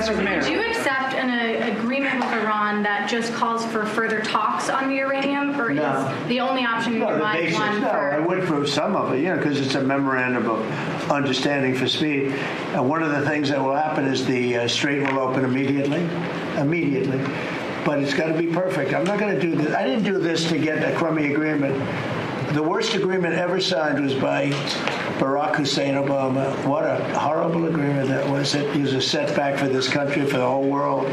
Would you accept an agreement with Iran that just calls for further talks on the uranium, or No. is the only option in your the mind basics, one no, I for? would for some of it, because it's a memorandum of understanding for speed. And one of the things that will happen is the strait will open immediately. But it's got to be perfect. I'm not going to do this. I didn't do this to get a crummy agreement. The worst agreement ever signed was by Barack Hussein Obama. What a horrible agreement that was. It was a setback for this country, for the whole world.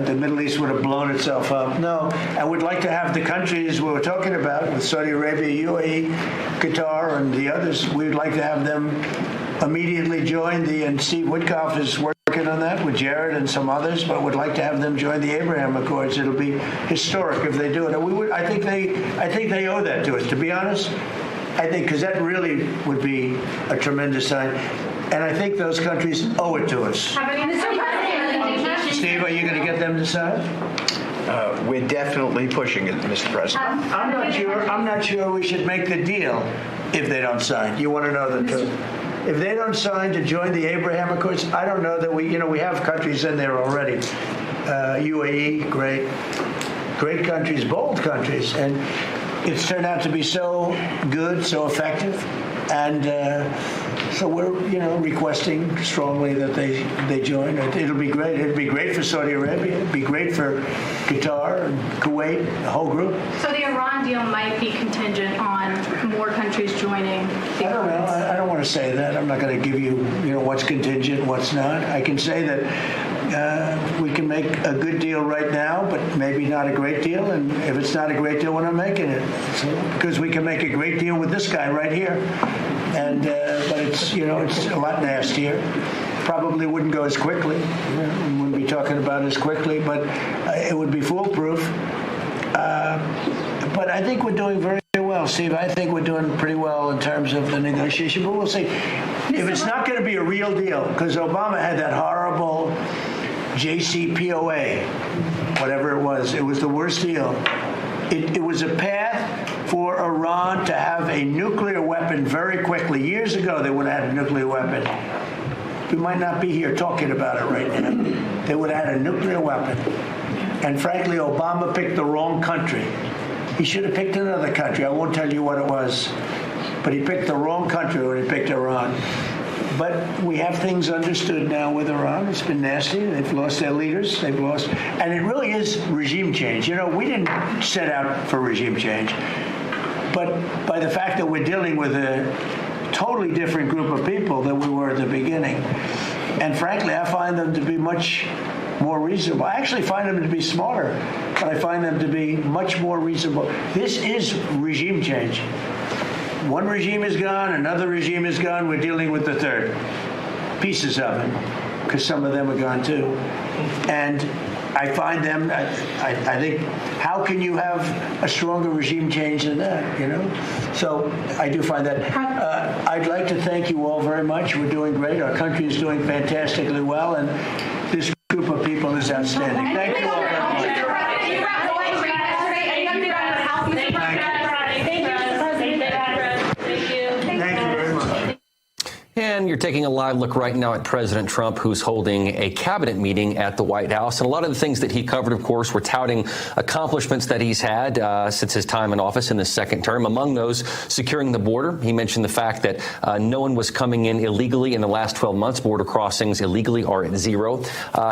The Middle East would have blown itself up. No, I would like to have the countries we were talking about, with Saudi Arabia, UAE, Qatar, and the others, we'd like to have them immediately join and Steve Witkoff is working on that with Jared and some others, but would like to have them join the Abraham Accords. It'll be historic if they do it. And I think they owe that to us, to be honest. I think, because that really would be a tremendous sign. And I think those countries owe it to us. Steve, are you going to get them to sign? We're definitely pushing it, Mr. President. I'm not sure we should make the deal if they don't sign. You want to know the truth? If they don't sign to join the Abraham Accords, I don't know that we have countries in there already. UAE, great countries, bold countries, and it's turned out to be so good, so effective, and so we're requesting strongly that they join. It'll be great. It'll be great for Saudi Arabia. It'll be great for Qatar and Kuwait, the whole group. So the Iran deal might be contingent on more countries joining the I don't know. I don't want to say that. I'm not going to give you, what's contingent, what's not. I can say that we can make a good deal right now, but maybe not a great deal. And if it's not a great deal, we're not making it. Because we can make a great deal with this guy right here. And but it's a lot nastier. Probably wouldn't go as quickly. We wouldn't be talking about it as quickly, but it would be foolproof. But I think we're doing very well, Steve. I think we're doing pretty well in terms of the negotiation, but we'll see. If it's not going to be a real deal, because Obama had that horrible JCPOA, whatever it was the worst deal. It was a path for Iran to have a nuclear weapon very quickly. Years ago, they would have had a nuclear weapon. We might not be here talking about it right now. They would have had a nuclear weapon. And frankly, Obama picked the wrong country. He should have picked another country. I won't tell you what it was. But he picked the wrong country when he picked Iran. But we have things understood now with Iran. It's been nasty. They've lost their leaders. They've lost. And it really is regime change. We didn't set out for regime change. But by the fact that we're dealing with a totally different group of people than we were at the beginning. And frankly, I find them to be much more reasonable. I actually find them to be smarter, but I find them to be much more reasonable. This is regime change. One regime is gone, another regime is gone, we're dealing with the third. Pieces of it, because some of them are gone too. And I find them, I think, how can you have a stronger regime change than that, So I do find that. I'd like to thank you all very much. We're doing great. Our country is doing fantastically well, and this group of people is outstanding. Thank you all very much. And you're taking a live look right now at President Trump, who's holding a cabinet meeting at the White House. And a lot of the things that he covered, of course, were touting accomplishments that he's had since his time in office in the second term. Among those, securing the border. He mentioned the fact that no one was coming in illegally in the last 12 months. Border crossings illegally are at zero.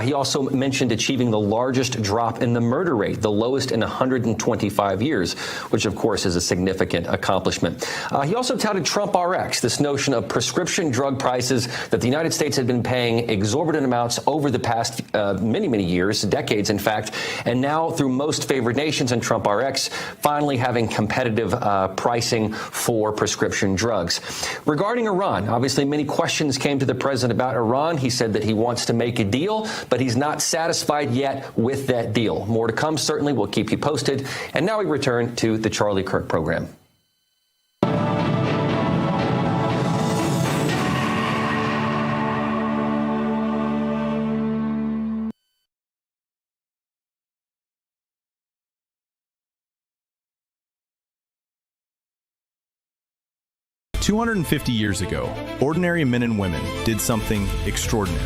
He also mentioned achieving the largest drop in the murder rate, the lowest in 125 years, which, of course, is a significant accomplishment. He also touted Trump RX, this notion of prescription drug prices that the United States had been paying exorbitant amounts over the past many years, decades, in fact, and now through most favored nations and Trump RX finally having competitive pricing for prescription drugs. Regarding Iran, obviously many questions came to the president about Iran. He said that he wants to make a deal, but he's not satisfied yet with that deal. More to come, certainly. We'll keep you posted. And now we return to the Charlie Kirk program. "250 years ago, ordinary men and women did something extraordinary.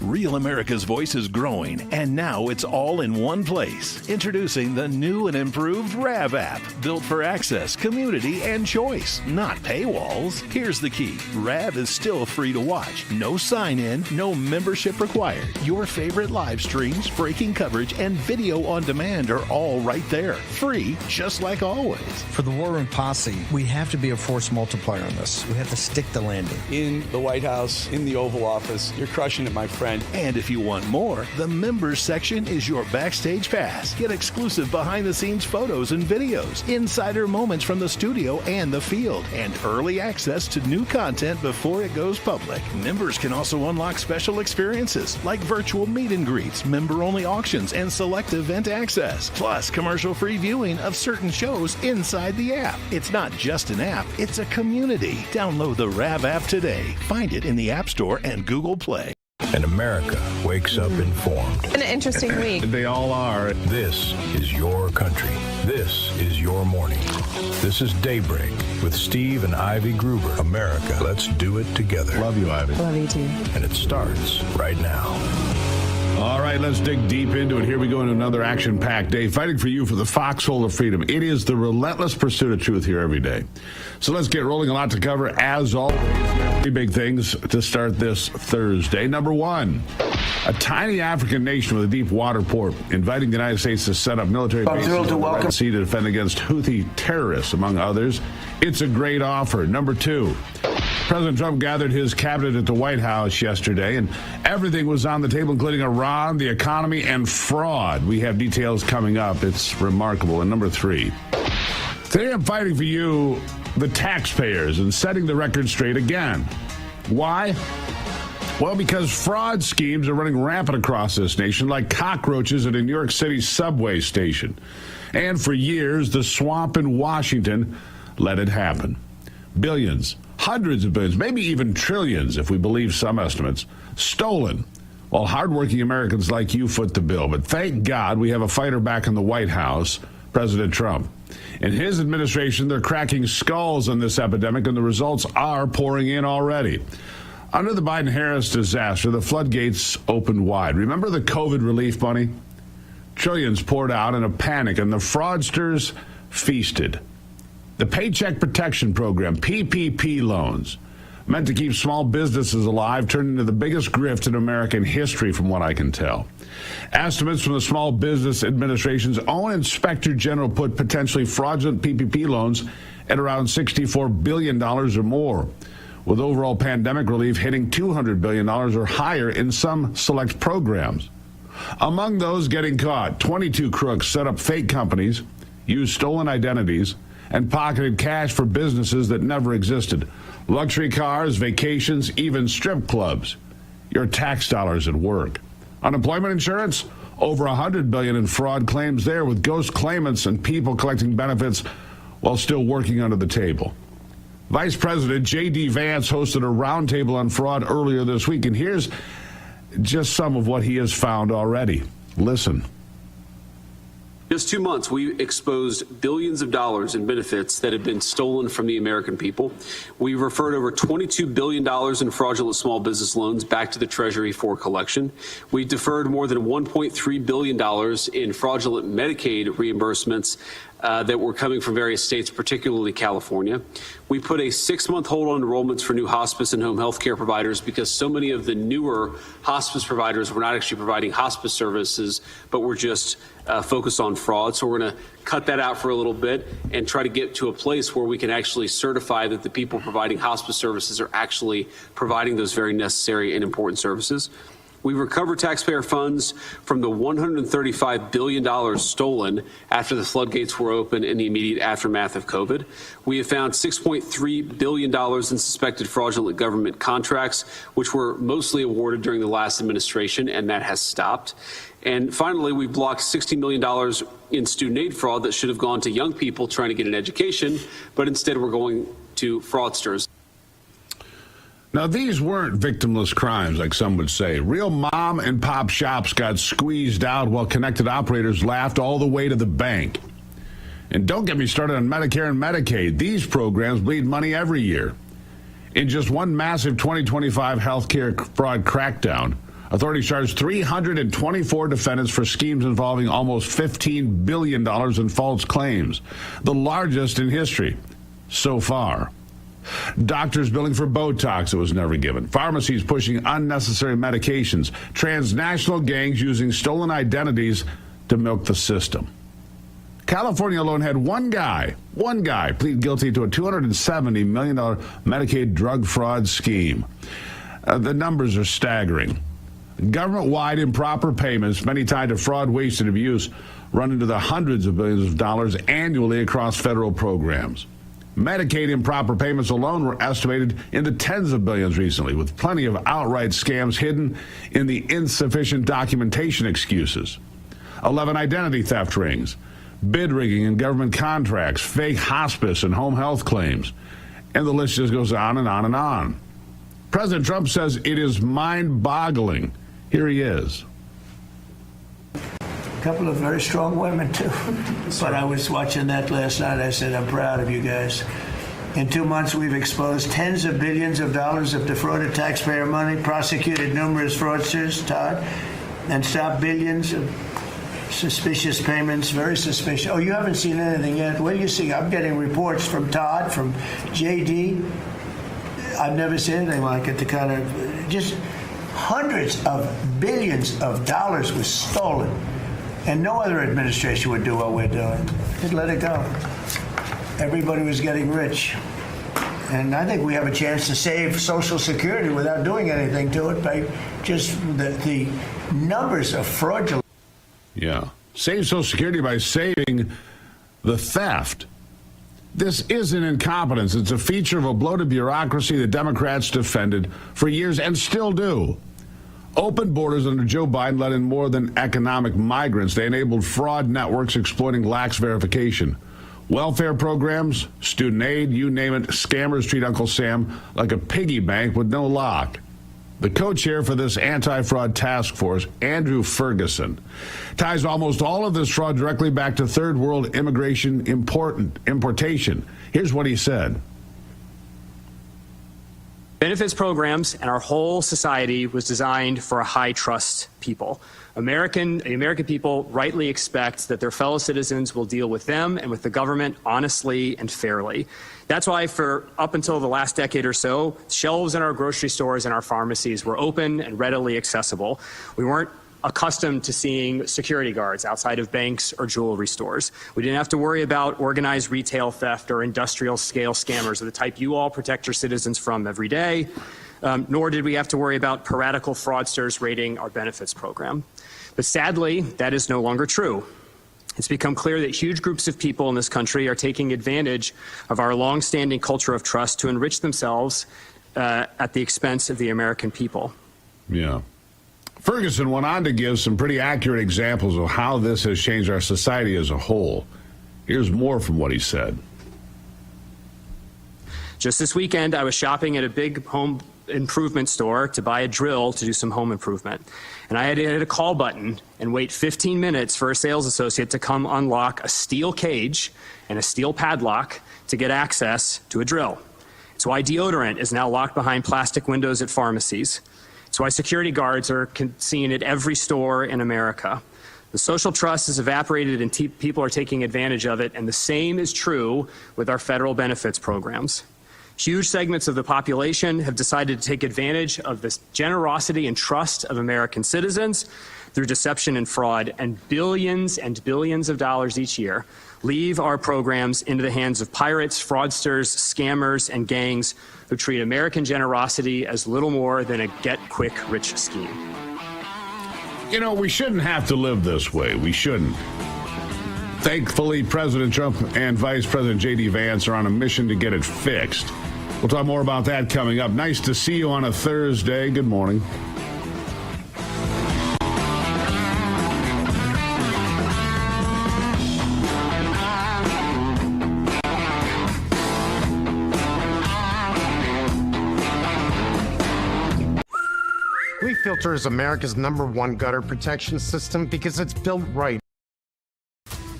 Real America's Voice is growing, and now it's all in one place. Introducing the new and improved RAV app, built for access, community, and choice, not paywalls. Here's the key. RAV is still free to watch. No sign-in, no membership required. Your favorite live streams, breaking coverage, and video on demand are all right there. Free, just like always. For the War Room Posse, we have to be a force multiplier on this. We have to stick the landing. In the White House, in the Oval Office, you're crushing it, my friend. And if you want more, the members section is your backstage pass. Get exclusive behind-the-scenes photos and videos, insider moments from the studio and the field, and early access to new content before it goes public. Members can also unlock special experiences like virtual meet and greets, member-only auctions, and select event access, plus commercial-free viewing of certain shows inside the app. It's not just an app, it's a community. Download the RAV app today. Find it in the App Store and Google Play. And America wakes up informed. An interesting week. They all are. This is your country. This is your morning. This is Daybreak with Steve and Ivey Gruber. America, let's do it together. Love you, Ivey. Love you too. And it starts right now. All right, let's dig deep into it. Here we go into another action-packed day, fighting for you for the foxhole of freedom. It is the relentless pursuit of truth here every day. So let's get rolling. A lot to cover, as always. Three big things to start this Thursday. Number one, a tiny African nation with a deep water port inviting the United States to set up military bases in the Red Sea to defend against Houthi terrorists, among others. It's a great offer. Number two, President Trump gathered his cabinet at the White House yesterday, and everything was on the table, including Iran, the economy, and fraud. We have details coming up. It's remarkable. And number three, today I'm fighting for you, the taxpayers, and setting the record straight again. Why? Well, because fraud schemes are running rampant across this nation like cockroaches at a New York City subway station. And for years, the swamp in Washington let it happen. Billions, hundreds of billions, maybe even trillions, if we believe some estimates, stolen, while hardworking Americans like you foot the bill. But thank God we have a fighter back in the White House, President Trump. In his administration, they're cracking skulls on this epidemic, and the results are pouring in already. Under the Biden-Harris disaster, the floodgates opened wide. Remember the COVID relief money? Trillions poured out in a panic, and the fraudsters feasted. The Paycheck Protection Program, PPP loans, meant to keep small businesses alive, turned into the biggest grift in American history, from what I can tell. Estimates from the Small Business Administration's own Inspector General put potentially fraudulent PPP loans at around $64 billion or more, with overall pandemic relief hitting $200 billion or higher in some select programs. Among those getting caught, 22 crooks set up fake companies, used stolen identities, and pocketed cash for businesses that never existed. Luxury cars, vacations, even strip clubs. Your tax dollars at work. Unemployment insurance? Over $100 billion in fraud claims there, with ghost claimants and people collecting benefits while still working under the table. Vice President J.D. Vance hosted a roundtable on fraud earlier this week, and here's just some of what he has found already. Listen. Just 2 months, we exposed billions of dollars in benefits that have been stolen from the American people. We've referred over $22 billion in fraudulent small business loans back to the Treasury for collection. We deferred more than $1.3 billion in fraudulent Medicaid reimbursements that were coming from various states, particularly California. We put a 6-month hold on enrollments for new hospice and home health care providers because so many of the newer hospice providers were not actually providing hospice services, but were just focused on fraud. So we're going to cut that out for a little bit and try to get to a place where we can actually certify that the people providing hospice services are actually providing those very necessary and important services. We recovered taxpayer funds from the $135 billion stolen after the floodgates were open in the immediate aftermath of COVID. We have found $6.3 billion in suspected fraudulent government contracts, which were mostly awarded during the last administration, and that has stopped. And finally, we blocked $60 million in student aid fraud that should have gone to young people trying to get an education, but instead we're going to fraudsters. Now, these weren't victimless crimes, like some would say. Real mom and pop shops got squeezed out while connected operators laughed all the way to the bank. And don't get me started on Medicare and Medicaid. These programs bleed money every year. In just one massive 2025 healthcare fraud crackdown, Authorities charged 324 defendants for schemes involving almost $15 billion in false claims, the largest in history so far. Doctors billing for Botox that was never given, pharmacies pushing unnecessary medications, transnational gangs using stolen identities to milk the system. California alone had one guy plead guilty to a $270 million Medicaid drug fraud scheme. The numbers are staggering. Government-wide improper payments, many tied to fraud, waste, and abuse, run into the hundreds of billions of dollars annually across federal programs. Medicaid improper payments alone were estimated in the tens of billions recently, with plenty of outright scams hidden in the insufficient documentation excuses. 11 identity theft rings, bid rigging in government contracts, fake hospice and home health claims, and the list just goes on and on and on. President Trump says it is mind-boggling. Here he is. A couple of very strong women, too. But I was watching that last night. I said, I'm proud of you guys. In 2 months, we've exposed tens of billions of dollars of defrauded taxpayer money, prosecuted numerous fraudsters, Todd, and stopped billions of suspicious payments, very suspicious. Oh, you haven't seen anything yet? What do you see? I'm getting reports from Todd, from JD. I've never seen anything like it. The kind of just hundreds of billions of dollars was stolen. And no other administration would do what we're doing. Just let it go. Everybody was getting rich. And I think we have a chance to save Social Security without doing anything to it by just the numbers of fraudulent. Yeah. Save Social Security by saving the theft. This isn't incompetence. It's a feature of a bloated bureaucracy the Democrats defended for years and still do. Open borders under Joe Biden let in more than economic migrants. They enabled fraud networks exploiting lax verification. Welfare programs, student aid, you name it, scammers treat Uncle Sam like a piggy bank with no lock. The co-chair for this anti-fraud task force, Andrew Ferguson, ties almost all of this fraud directly back to third world immigration importation. Here's what he said. Benefits programs and our whole society was designed for a high-trust people. The American people rightly expect that their fellow citizens will deal with them and with the government honestly and fairly. That's why for up until the last decade or so, shelves in our grocery stores and our pharmacies were open and readily accessible. We weren't accustomed to seeing security guards outside of banks or jewelry stores. We didn't have to worry about organized retail theft or industrial scale scammers of the type you all protect your citizens from every day, nor did we have to worry about piratical fraudsters raiding our benefits program. But sadly, that is no longer true. It's become clear that huge groups of people in this country are taking advantage of our longstanding culture of trust to enrich themselves at the expense of the American people. Yeah. Ferguson went on to give some pretty accurate examples of how this has changed our society as a whole. Here's more from what he said. Just this weekend, I was shopping at a big home improvement store to buy a drill to do some home improvement. And I had to hit a call button and wait 15 minutes for a sales associate to come unlock a steel cage and a steel padlock to get access to a drill. It's why deodorant is now locked behind plastic windows at pharmacies. It's why security guards are seen at every store in America. The social trust has evaporated and people are taking advantage of it, and the same is true with our federal benefits programs. Huge segments of the population have decided to take advantage of this generosity and trust of American citizens through deception and fraud, and billions of dollars each year leave our programs into the hands of pirates, fraudsters, scammers, and gangs who treat American generosity as little more than a get-quick-rich scheme. You know, we shouldn't have to live this way. We shouldn't. Thankfully, President Trump and Vice President J.D. Vance are on a mission to get it fixed. We'll talk more about that coming up. Nice to see you on a Thursday. Good morning. WeFilter is America's #1 gutter protection system because it's built right.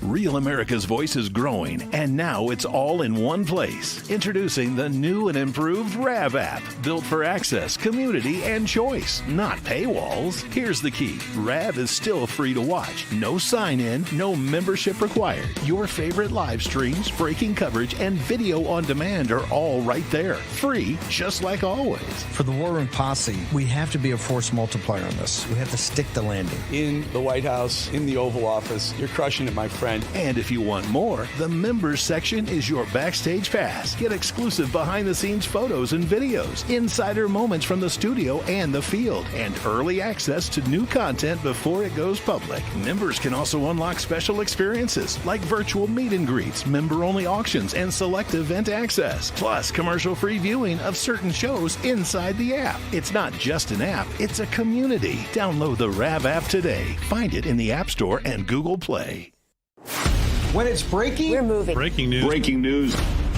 Real America's Voice is growing, and now it's all in one place. Introducing the new and improved RAV app, built for access, community, and choice, not paywalls. Here's the key. RAV is still free to watch. No sign-in, no membership required. Your favorite live streams, breaking coverage, and video on demand are all right there. Free, just like always. For the War Room Posse, we have to be a force multiplier on this. We have to stick the landing. In the White House, in the Oval Office, you're crushing it, my friend. And if you want more, the members section is your backstage pass. Get exclusive behind-the-scenes photos and videos, insider moments from the studio and the field, and early access to new content before it goes public. Members can also unlock special experiences like virtual meet and greets, member-only auctions, and select event access, plus commercial-free viewing of certain shows inside the app. It's not just an app, it's a community. Download the RAV app today. Find it in the App Store and Google Play. When it's breaking, we're moving. Breaking news. Breaking news.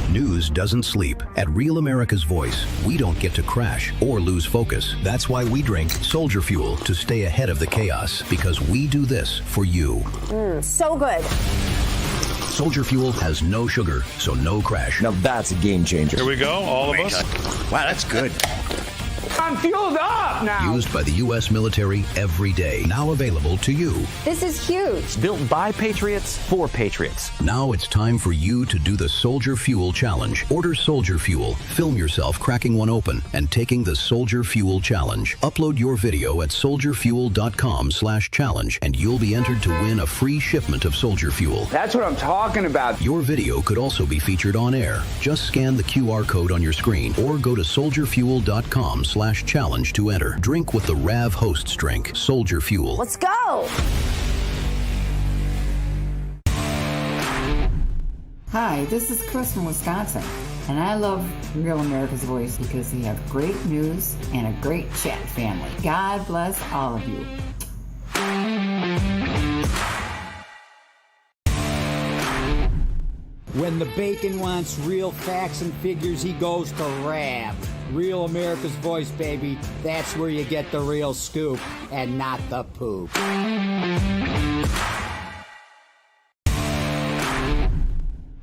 News doesn't sleep. At Real America's Voice, we don't get to crash or lose focus. That's why we drink Soldier Fuel to stay ahead of the chaos, because we do this for you. So good. Soldier Fuel has no sugar, so no crash. Now that's a game changer. Here we go, all of us. Wow, that's good. I'm fueled up now. Used by the U.S. military every day. Now available to you. This is huge. Built by Patriots for Patriots. Now it's time for you to do the Soldier Fuel Challenge. Order Soldier Fuel, film yourself cracking one open, and taking the Soldier Fuel Challenge. Upload your video at soldierfuel.com/challenge, and you'll be entered to win a free shipment of Soldier Fuel. That's what I'm talking about. Your video could also be featured on air. Just scan the QR code on your screen or go to soldierfuel.com/challenge to enter. Drink with the RAV hosts drink, Soldier Fuel. Let's go. Hi, this is Chris from Wisconsin, and I love Real America's Voice because they have great news and a great chat family. God bless all of you. When the bacon wants real facts and figures, he goes to RAV. Real America's Voice, baby. That's where you get the real scoop and not the poop.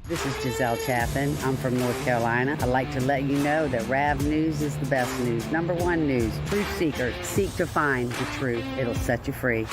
This is Giselle Chaffin. I'm from North Carolina. I'd like to let you know that RAV News is the best news. #1 news. Truth seekers seek to find the truth. It'll set you free.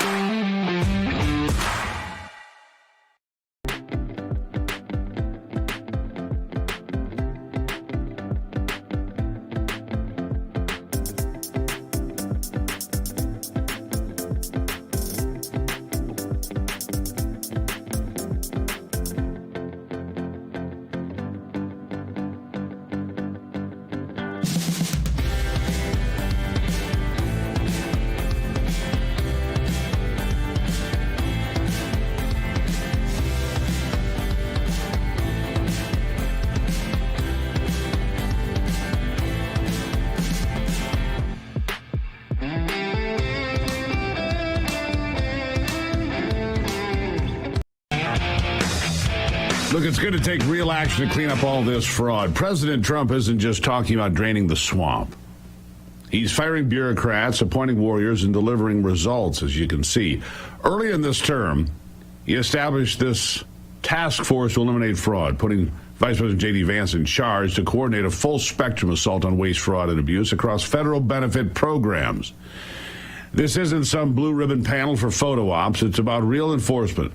Look, it's going to take real action to clean up all this fraud. President Trump isn't just talking about draining the swamp. He's firing bureaucrats, appointing warriors, and delivering results, as you can see. Early in this term, he established this task force to eliminate fraud, putting Vice President J.D. Vance in charge to coordinate a full spectrum assault on waste, fraud, and abuse across federal benefit programs. This isn't some blue ribbon panel for photo ops. It's about real enforcement.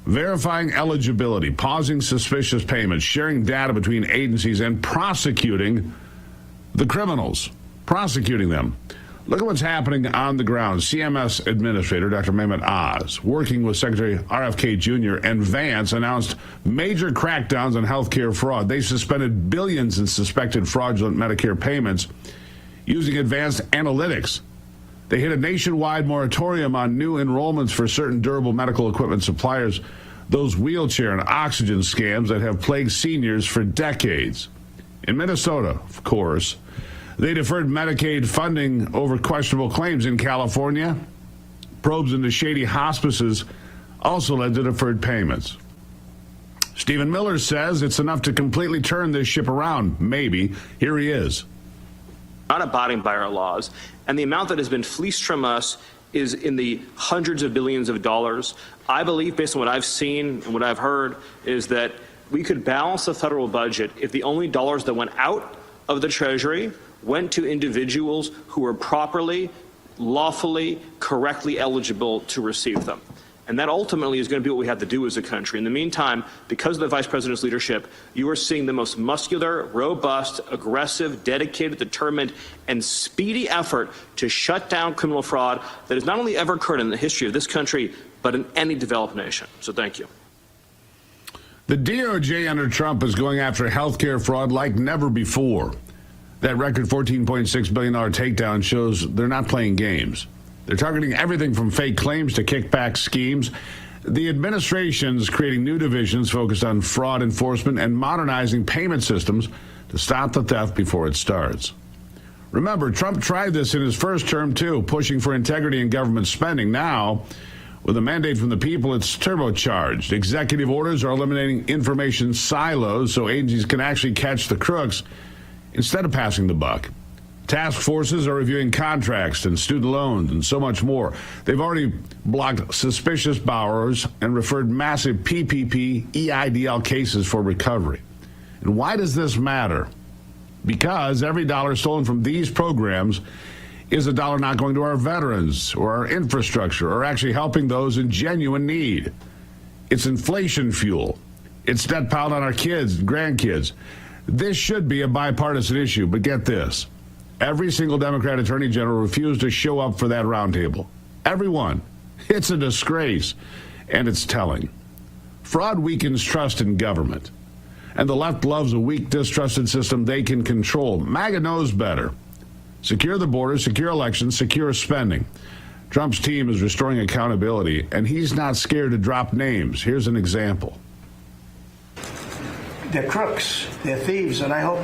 Verifying eligibility, pausing suspicious payments, sharing data between agencies, and prosecuting the criminals. Prosecuting them. Look at what's happening on the ground. CMS Administrator Dr. Mehmet Oz, working with Secretary RFK Jr. and Vance, announced major crackdowns on healthcare fraud. They suspended billions in suspected fraudulent Medicare payments using advanced analytics. They hit a nationwide moratorium on new enrollments for certain durable medical equipment suppliers, those wheelchair and oxygen scams that have plagued seniors for decades. In Minnesota, of course, they deferred Medicaid funding over questionable claims. In California, probes into shady hospices also led to deferred payments. Stephen Miller says it's enough to completely turn this ship around. Maybe. Here he is. Not abiding by our laws, and the amount that has been fleeced from us is in the hundreds of billions of dollars. I believe, based on what I've seen and what I've heard, is that we could balance the federal budget if the only dollars that went out of the Treasury went to individuals who were properly, lawfully, correctly eligible to receive them. And that ultimately is going to be what we have to do as a country. In the meantime, because of the Vice President's leadership, you are seeing the most muscular, robust, aggressive, dedicated, determined, and speedy effort to shut down criminal fraud that has not only ever occurred in the history of this country, but in any developed nation. So thank you. The DOJ under Trump is going after healthcare fraud like never before. That record $14.6 billion takedown shows they're not playing games. They're targeting everything from fake claims to kickback schemes. The administration's creating new divisions focused on fraud enforcement and modernizing payment systems to stop the theft before it starts. Remember, Trump tried this in his first term, too, pushing for integrity in government spending. Now, with a mandate from the people, it's turbocharged. Executive orders are eliminating information silos so agencies can actually catch the crooks instead of passing the buck. Task forces are reviewing contracts and student loans and so much more. They've already blocked suspicious borrowers and referred massive PPP, EIDL cases for recovery. And why does this matter? Because every dollar stolen from these programs is a dollar not going to our veterans or our infrastructure or actually helping those in genuine need. It's inflation fuel. It's debt piled on our kids and grandkids. This should be a bipartisan issue, but get this. Every single Democrat attorney general refused to show up for that roundtable. Everyone. It's a disgrace, and it's telling. Fraud weakens trust in government, and the left loves a weak, distrusted system they can control. MAGA knows better. Secure the border, secure elections, secure spending. Trump's team is restoring accountability, and he's not scared to drop names. Here's an example. They're crooks. They're thieves, and I hope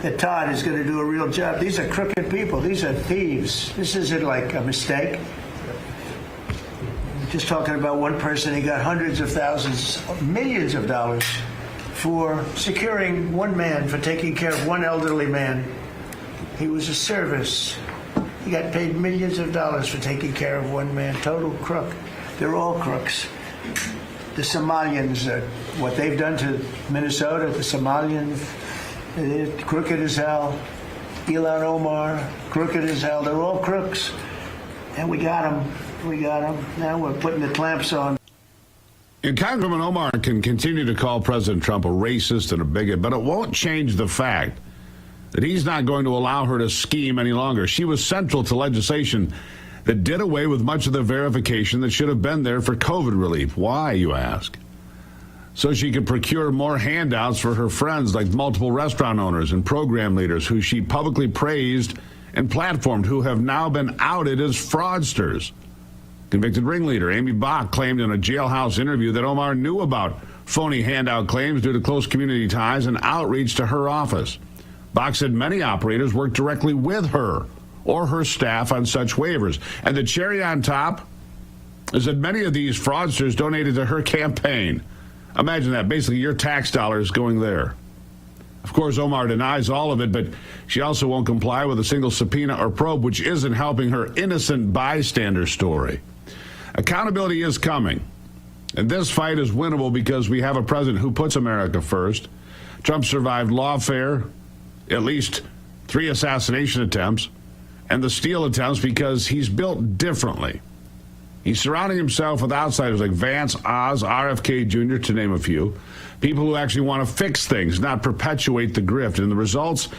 that Todd is going to do a real job. These are crooked people. These are thieves. This isn't like a mistake. We're just talking about one person. He got hundreds of thousands, millions of dollars for securing one man, for taking care of one elderly man. He was a service. He got paid millions of dollars for taking care of one man. Total crook. They're all crooks. The Somalians, what they've done to Minnesota, the Somalians, they're crooked as hell. Ilhan Omar, crooked as hell. They're all crooks. And we got them. We got them. Now we're putting the clamps on. And Congressman Omar can continue to call President Trump a racist and a bigot, but it won't change the fact that he's not going to allow her to scheme any longer. She was central to legislation that did away with much of the verification that should have been there for COVID relief. Why, you ask? So she could procure more handouts for her friends like multiple restaurant owners and program leaders who she publicly praised and platformed, who have now been outed as fraudsters. Convicted ringleader Amy Bach claimed in a jailhouse interview that Omar knew about phony handout claims due to close community ties and outreach to her office. Bach said many operators worked directly with her or her staff on such waivers. And the cherry on top is that many of these fraudsters donated to her campaign. Imagine that. Basically, your tax dollars going there. Of course, Omar denies all of it, but she also won't comply with a single subpoena or probe, which isn't helping her innocent bystander story. Accountability is coming, and this fight is winnable because we have a president who puts America first. Trump survived lawfare, at least 3 assassination attempts, and the Steele attempts because he's built differently. He's surrounding himself with outsiders like Vance, Oz, RFK Jr., to name a few, people who actually want to fix things, not perpetuate the grift. And the results,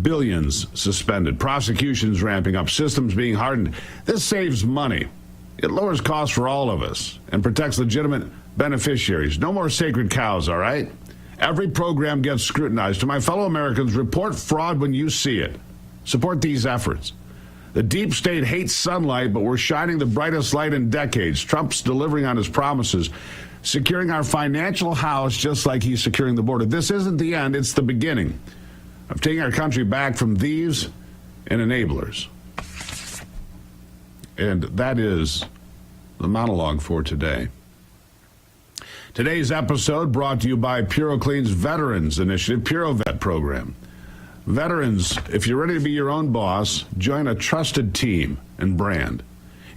billions suspended, prosecutions ramping up, systems being hardened. This saves money. It lowers costs for all of us and protects legitimate beneficiaries. No more sacred cows, all right? Every program gets scrutinized. To my fellow Americans, report fraud when you see it. Support these efforts. The deep state hates sunlight, but we're shining the brightest light in decades. Trump's delivering on his promises, securing our financial house just like he's securing the border. This isn't the end, it's the beginning of taking our country back from thieves and enablers. And that is the monologue for today. Today's episode brought to you by PuroClean's Veterans Initiative, PuroVet program. Veterans, if you're ready to be your own boss, join a trusted team and brand.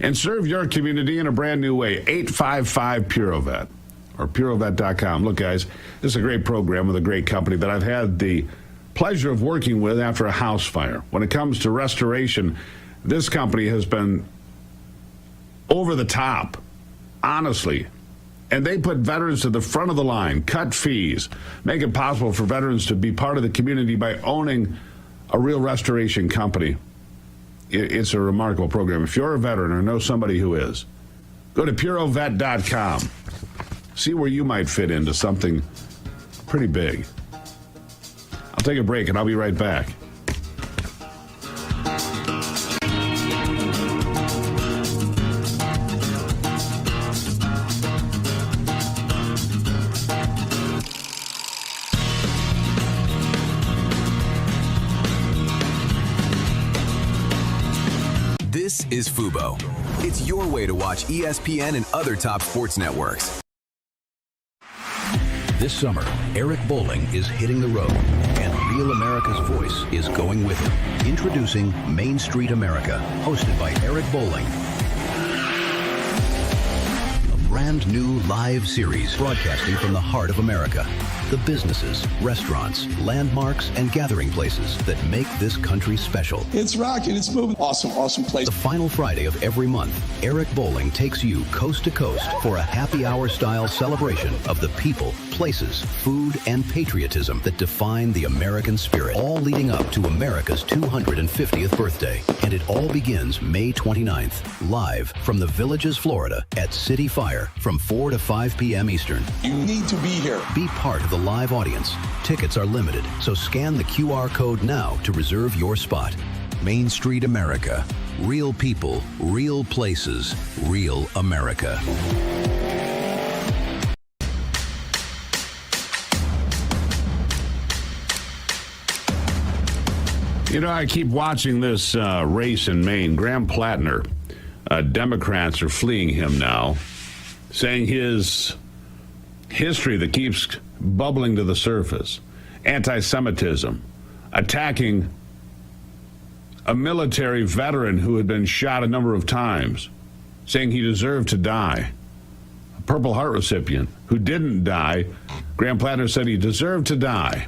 and serve your community in a brand new way. 855-PuroVet or purovet.com. Look, guys, this is a great program with a great company that I've had the pleasure of working with after a house fire. When it comes to restoration, this company has been over the top, honestly. And they put veterans to the front of the line, cut fees, make it possible for veterans to be part of the community by owning a real restoration company. It's a remarkable program. If you're a veteran or know somebody who is, go to purovet.com. See where you might fit into something pretty big. I'll take a break and I'll be right back. This is Fubo. It's your way to watch ESPN and other top sports networks. This summer, Eric Bowling is hitting the road, and Real America's Voice is going with him. Introducing Main Street America, hosted by Eric Bowling. A brand new live series broadcasting from the heart of America. The businesses, restaurants, landmarks, and gathering places that make this country special. It's rocking. It's moving. Awesome place. The final Friday of every month, Eric Bowling takes you coast to coast for a happy hour style celebration of the people, places, food, and patriotism that define the American spirit, all leading up to America's 250th birthday. And it all begins May 29th, live from the Villages, Florida at City Fire from 4 to 5 p.m. Eastern. You need to be here. Be part of the live audience. Tickets are limited, so scan the QR code now to reserve your spot. Main Street America. Real people, real places, real America. You know, I keep watching this race in Maine. Graham Plattner, Democrats are fleeing him now, saying his history that keeps bubbling to the surface, anti-Semitism, attacking a military veteran who had been shot a number of times, saying he deserved to die. A Purple Heart recipient who didn't die, Graham Plattner said he deserved to die.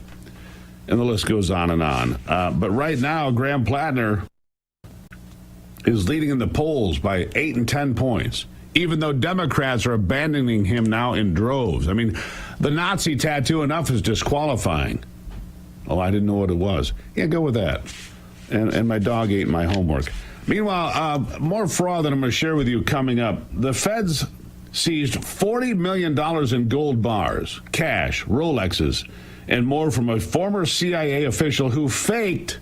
And the list goes on and on. But right now, Graham Plattner is leading in the polls by 8 and 10 points, even though Democrats are abandoning him now in droves. I mean, the Nazi tattoo enough is disqualifying. Oh, I didn't know what it was. Yeah, go with that. And my dog ate my homework. Meanwhile, more fraud that I'm going to share with you coming up. The feds seized $40 million in gold bars, cash, Rolexes, and more from a former CIA official who faked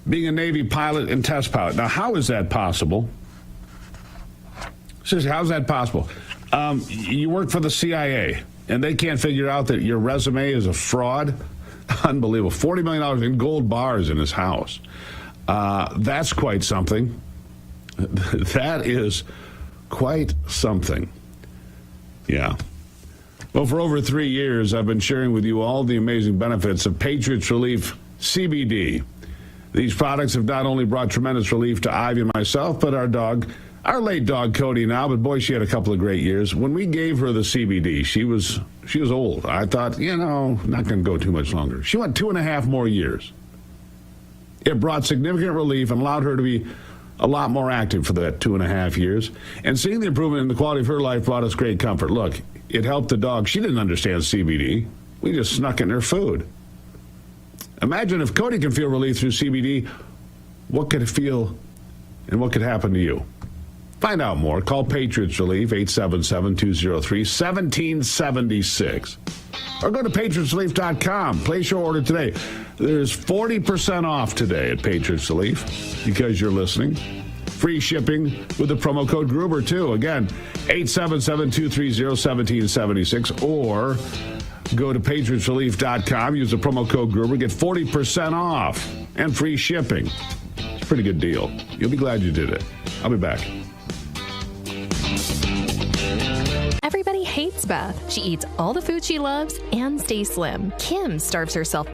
being a Navy pilot and test pilot. Now, how is that possible? Seriously, how's that possible? You work for the CIA, and they can't figure out that your resume is a fraud? Unbelievable. $40 million in gold bars in his house. That's quite something. That is quite something. Yeah. Well, for over 3 years, I've been sharing with you all the amazing benefits of Patriots Relief CBD. These products have not only brought tremendous relief to Ivy and myself, but our dog, our late dog Cody now, but boy, she had a couple of great years. When we gave her the CBD, she was old. I thought, not going to go too much longer. She went 2.5 more years. It brought significant relief and allowed her to be a lot more active for that 2.5 years. And seeing the improvement in the quality of her life brought us great comfort. Look, it helped the dog. She didn't understand CBD. We just snuck it in her food. Imagine if Cody can feel relief through CBD, what could it feel and what could happen to you? Find out more. Call Patriots Relief, 877-203-1776. Or go to patriotsrelief.com. Place your order today. There's 40% off today at Patriots Relief because you're listening. Free shipping with the promo code Gruber, too. Again, 877-230-1776. Or go to patriotsrelief.com. Use the promo code Gruber. Get 40% off and free shipping. It's a pretty good deal. You'll be glad you did it. I'll be back. Everybody hates Beth. She eats all the food she loves and stays slim. Kim starves herself.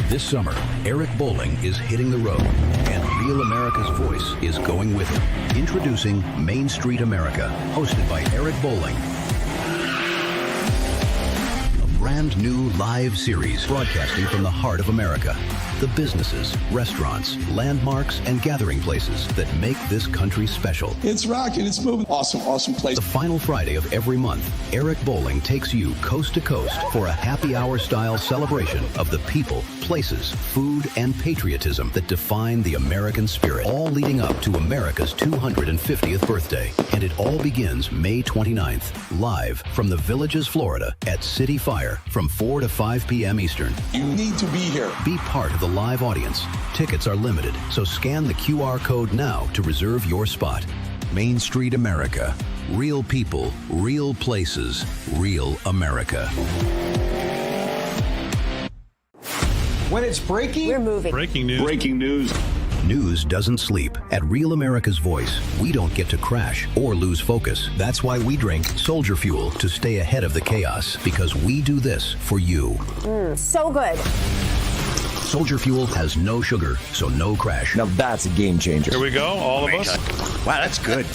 This summer, Eric Bowling is hitting the road, and Real America's voice is going with it. Introducing Main Street America, hosted by Eric Bowling. A brand new live series broadcasting from the heart of America. The businesses, restaurants, landmarks, and gathering places that make this country special. It's rocking. It's moving. Awesome place. The final Friday of every month, Eric Bowling takes you coast to coast for a happy hour style celebration of the people, places, food, and patriotism that define the American spirit, all leading up to America's 250th birthday. And it all begins May 29th, live from the Villages, Florida at City Fire from 4 to 5 p.m. Eastern. You need to be here. Be part of the live audience. Tickets are limited, so scan the QR code now to reserve your spot. Main Street America. Real people, real places, real America. When it's breaking, we're moving. Breaking news. Breaking news. News doesn't sleep. At Real America's Voice, we don't get to crash or lose focus. That's why we drink Soldier Fuel to stay ahead of the chaos, because we do this for you. So good. Soldier Fuel has no sugar, so no crash. Now that's a game changer. Here we go, all of us. Wow, that's good.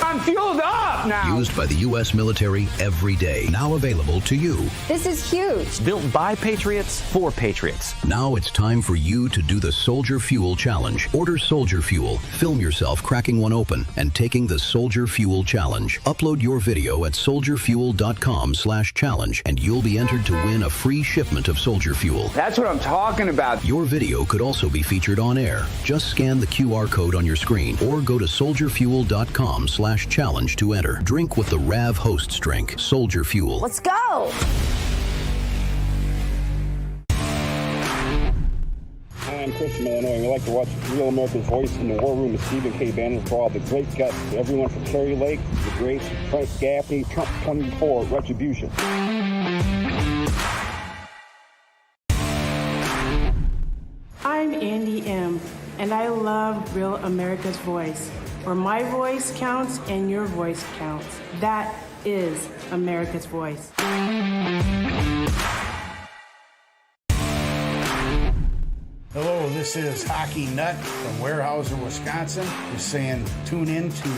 I'm fueled up now. Used by the U.S. military every day. Now available to you. This is huge. Built by Patriots for Patriots. Now it's time for you to do the Soldier Fuel Challenge. Order Soldier Fuel, film yourself cracking one open, and taking the Soldier Fuel Challenge. Upload your video at soldierfuel.com/challenge, and you'll be entered to win a free shipment of Soldier Fuel. That's what I'm talking about. Your video could also be featured on air. Just scan the QR code on your screen or go to soldierfuel.com/challenge to enter. Drink with the Rav Hosts drink, Soldier Fuel. Let's go. I'm Chris from Illinois, and we like to watch Real America's Voice in the War Room with Stephen K. Bannon for all the great guests. Everyone from Kerry Lake, the great Frank Gaffney, Trump 24, Retribution. I'm Andy M., and I love Real America's Voice, where my voice counts and your voice counts. That is America's Voice. Hello, this is Hockey Nut from Weyerhaeuser, Wisconsin. Just saying, tune in to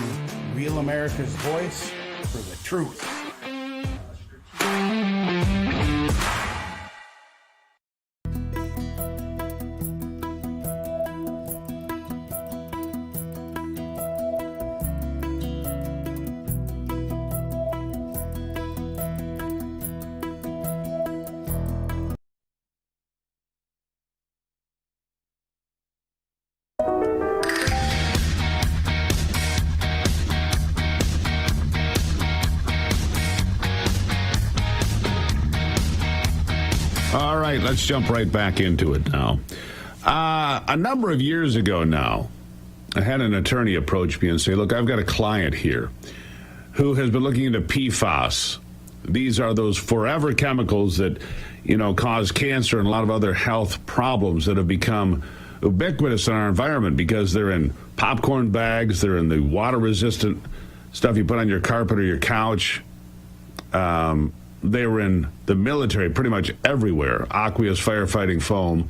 Real America's Voice for the truth. All right, let's jump right back into it now. A number of years ago now, I had an attorney approach me and say, look, I've got a client here who has been looking into PFAS. These are those forever chemicals that, cause cancer and a lot of other health problems that have become ubiquitous in our environment because they're in popcorn bags, they're in the water-resistant stuff you put on your carpet or your couch. They were in the military pretty much everywhere, aqueous firefighting foam,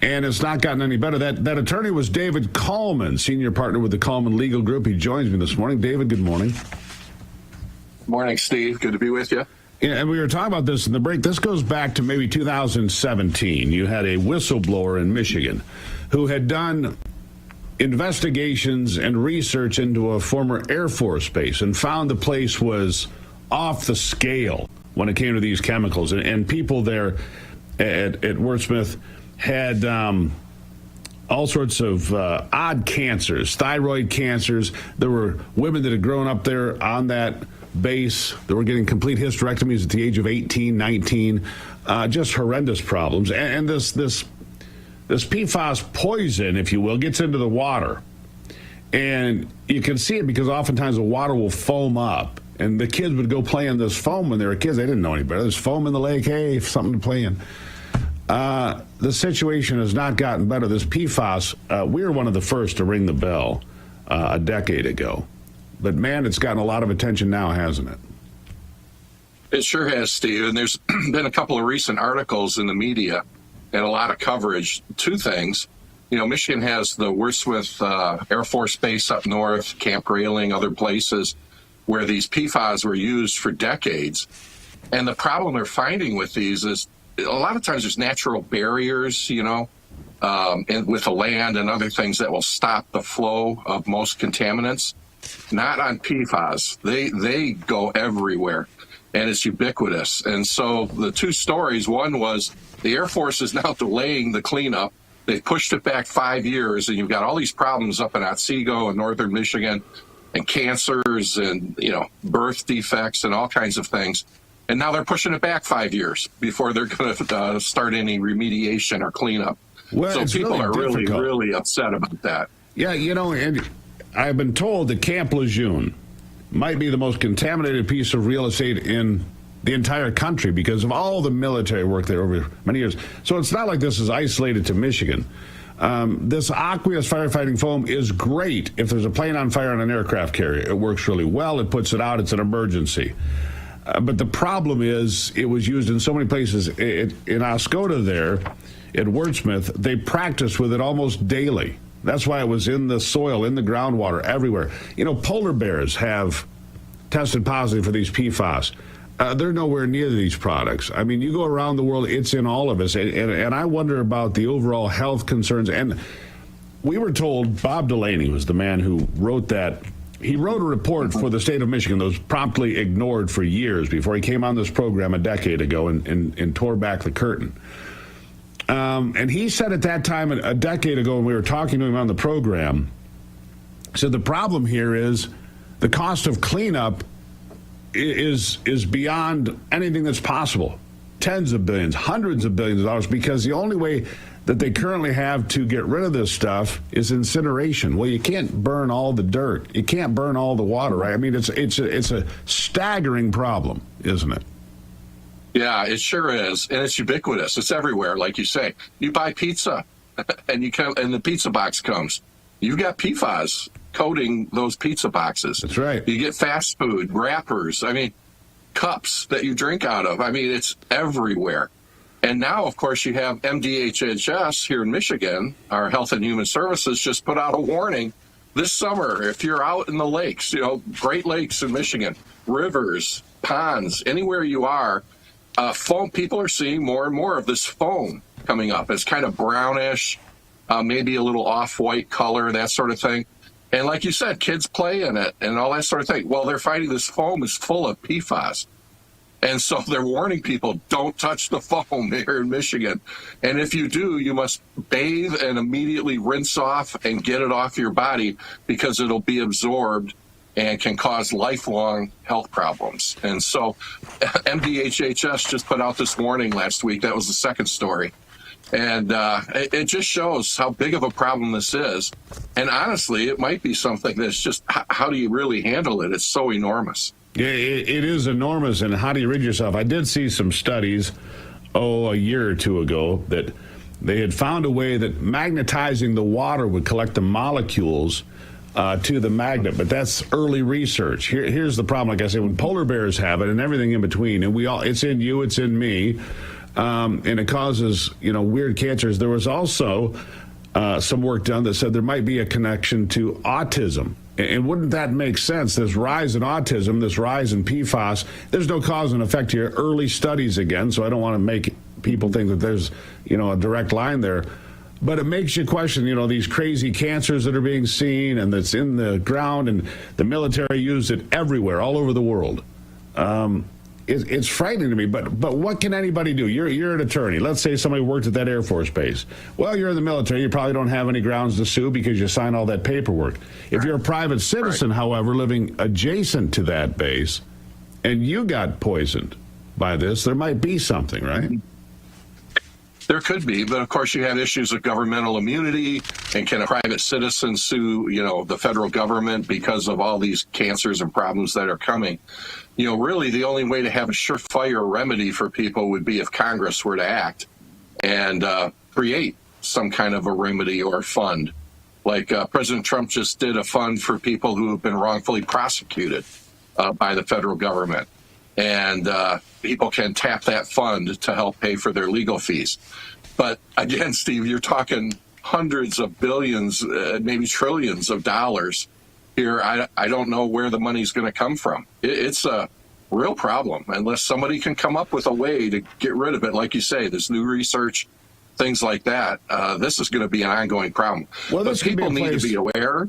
and it's not gotten any better. That attorney was David Coleman, senior partner with the Coleman Legal Group. He joins me this morning. David, good morning. Morning, Steve. Good to be with you. Yeah, and we were talking about this in the break. This goes back to maybe 2017. You had a whistleblower in Michigan who had done investigations and research into a former Air Force base and found the place was off the scale when it came to these chemicals. And people there at Wordsmith had all sorts of odd cancers, thyroid cancers. There were women that had grown up there on that base that were getting complete hysterectomies at the age of 18, 19. Just horrendous problems. And this PFAS poison, if you will, gets into the water. And you can see it because oftentimes the water will foam up. And the kids would go play in this foam when they were kids. They didn't know any better. There's foam in the lake. Hey, something to play in. The situation has not gotten better. This PFAS, we were one of the first to ring the bell a decade ago. But, man, it's gotten a lot of attention now, hasn't it? It sure has, Steve. And there's been a couple of recent articles in the media and a lot of coverage. Two things. Michigan has the worst with Air Force Base up north, Camp Grayling, other places where these PFAS were used for decades. And the problem they're finding with these is a lot of times there's natural barriers, and with the land and other things that will stop the flow of most contaminants. Not on PFAS. They go everywhere, and it's ubiquitous. And so the two stories, one was the Air Force is now delaying the cleanup. They've pushed it back 5 years, and you've got all these problems up in Otsego and northern Michigan, and cancers and, birth defects and all kinds of things. And now they're pushing it back 5 years before they're going to start any remediation or cleanup. Well, so people are really, really upset about that. Yeah, and I've been told that Camp Lejeune might be the most contaminated piece of real estate in the entire country because of all the military work there over many years. So it's not like this is isolated to Michigan. This aqueous firefighting foam is great if there's a plane on fire on an aircraft carrier. It works really well. It puts it out. It's an emergency. But the problem is it was used in so many places. In Oscoda there, at Wordsmith, they practiced with it almost daily. That's why it was in the soil, in the groundwater, everywhere. Polar bears have tested positive for these PFAS. They're nowhere near these products. I mean, you go around the world, it's in all of us. And I wonder about the overall health concerns. And we were told, Bob Delaney was the man who wrote that. He wrote a report for the state of Michigan that was promptly ignored for years before he came on this program a decade ago and tore back the curtain. And he said at that time, a decade ago, when we were talking to him on the program, said the problem here is the cost of cleanup is beyond anything that's possible. Tens of billions, hundreds of billions of dollars, because the only way that they currently have to get rid of this stuff is incineration. Well, you can't burn all the dirt. You can't burn all the water, right? I mean, it's a staggering problem, isn't it? Yeah, it sure is, and it's ubiquitous. It's everywhere, like you say. You buy pizza, and the pizza box comes. You got PFAS coating those pizza boxes. That's right. You get fast food wrappers. I mean, cups that you drink out of. I mean, it's everywhere. And now, of course, you have MDHHS here in Michigan. Our Health and Human Services just put out a warning this summer. If you're out in the lakes, Great Lakes in Michigan, rivers, ponds, anywhere you are. Foam, people are seeing more and more of this foam coming up. It's kind of brownish, maybe a little off-white color, that sort of thing. And like you said, kids play in it and all that sort of thing. Well, they're finding this foam is full of PFAS. And so they're warning people, don't touch the foam here in Michigan. And if you do, you must bathe and immediately rinse off and get it off your body because it'll be absorbed and can cause lifelong health problems. And so MDHHS just put out this warning last week. That was the second story. And it just shows how big of a problem this is. And honestly, it might be something that's just, how do you really handle it? It's so enormous. Yeah, it is enormous. And how do you rid yourself? I did see some studies, a year or two ago, that they had found a way that magnetizing the water would collect the molecules to the magnet, but that's early research. Here's the problem. Like I said, when polar bears have it and everything in between, and it's in you, it's in me, and it causes, weird cancers. There was also some work done that said there might be a connection to autism. And wouldn't that make sense? This rise in autism, this rise in PFAS, there's no cause and effect here. Early studies again, so I don't want to make people think that there's, a direct line there. But it makes you question, these crazy cancers that are being seen and that's in the ground, and the military used it everywhere, all over the world. It's frightening to me, but what can anybody do? You're an attorney. Let's say somebody worked at that Air Force base. Well, you're in the military. You probably don't have any grounds to sue because you signed all that paperwork. If you're a private citizen, however, living adjacent to that base, and you got poisoned by this, there might be something, right? There could be, but of course you have issues of governmental immunity, and can a private citizen sue, the federal government because of all these cancers and problems that are coming? Really the only way to have a surefire remedy for people would be if Congress were to act and create some kind of a remedy or fund. Like President Trump just did a fund for people who have been wrongfully prosecuted by the federal government. And people can tap that fund to help pay for their legal fees. But again, Steve, you're talking hundreds of billions, maybe trillions of dollars here. I don't know where the money's going to come from. It's a real problem unless somebody can come up with a way to get rid of it. Like you say, there's new research, things like that. This is going to be an ongoing problem. Well, but people need to be aware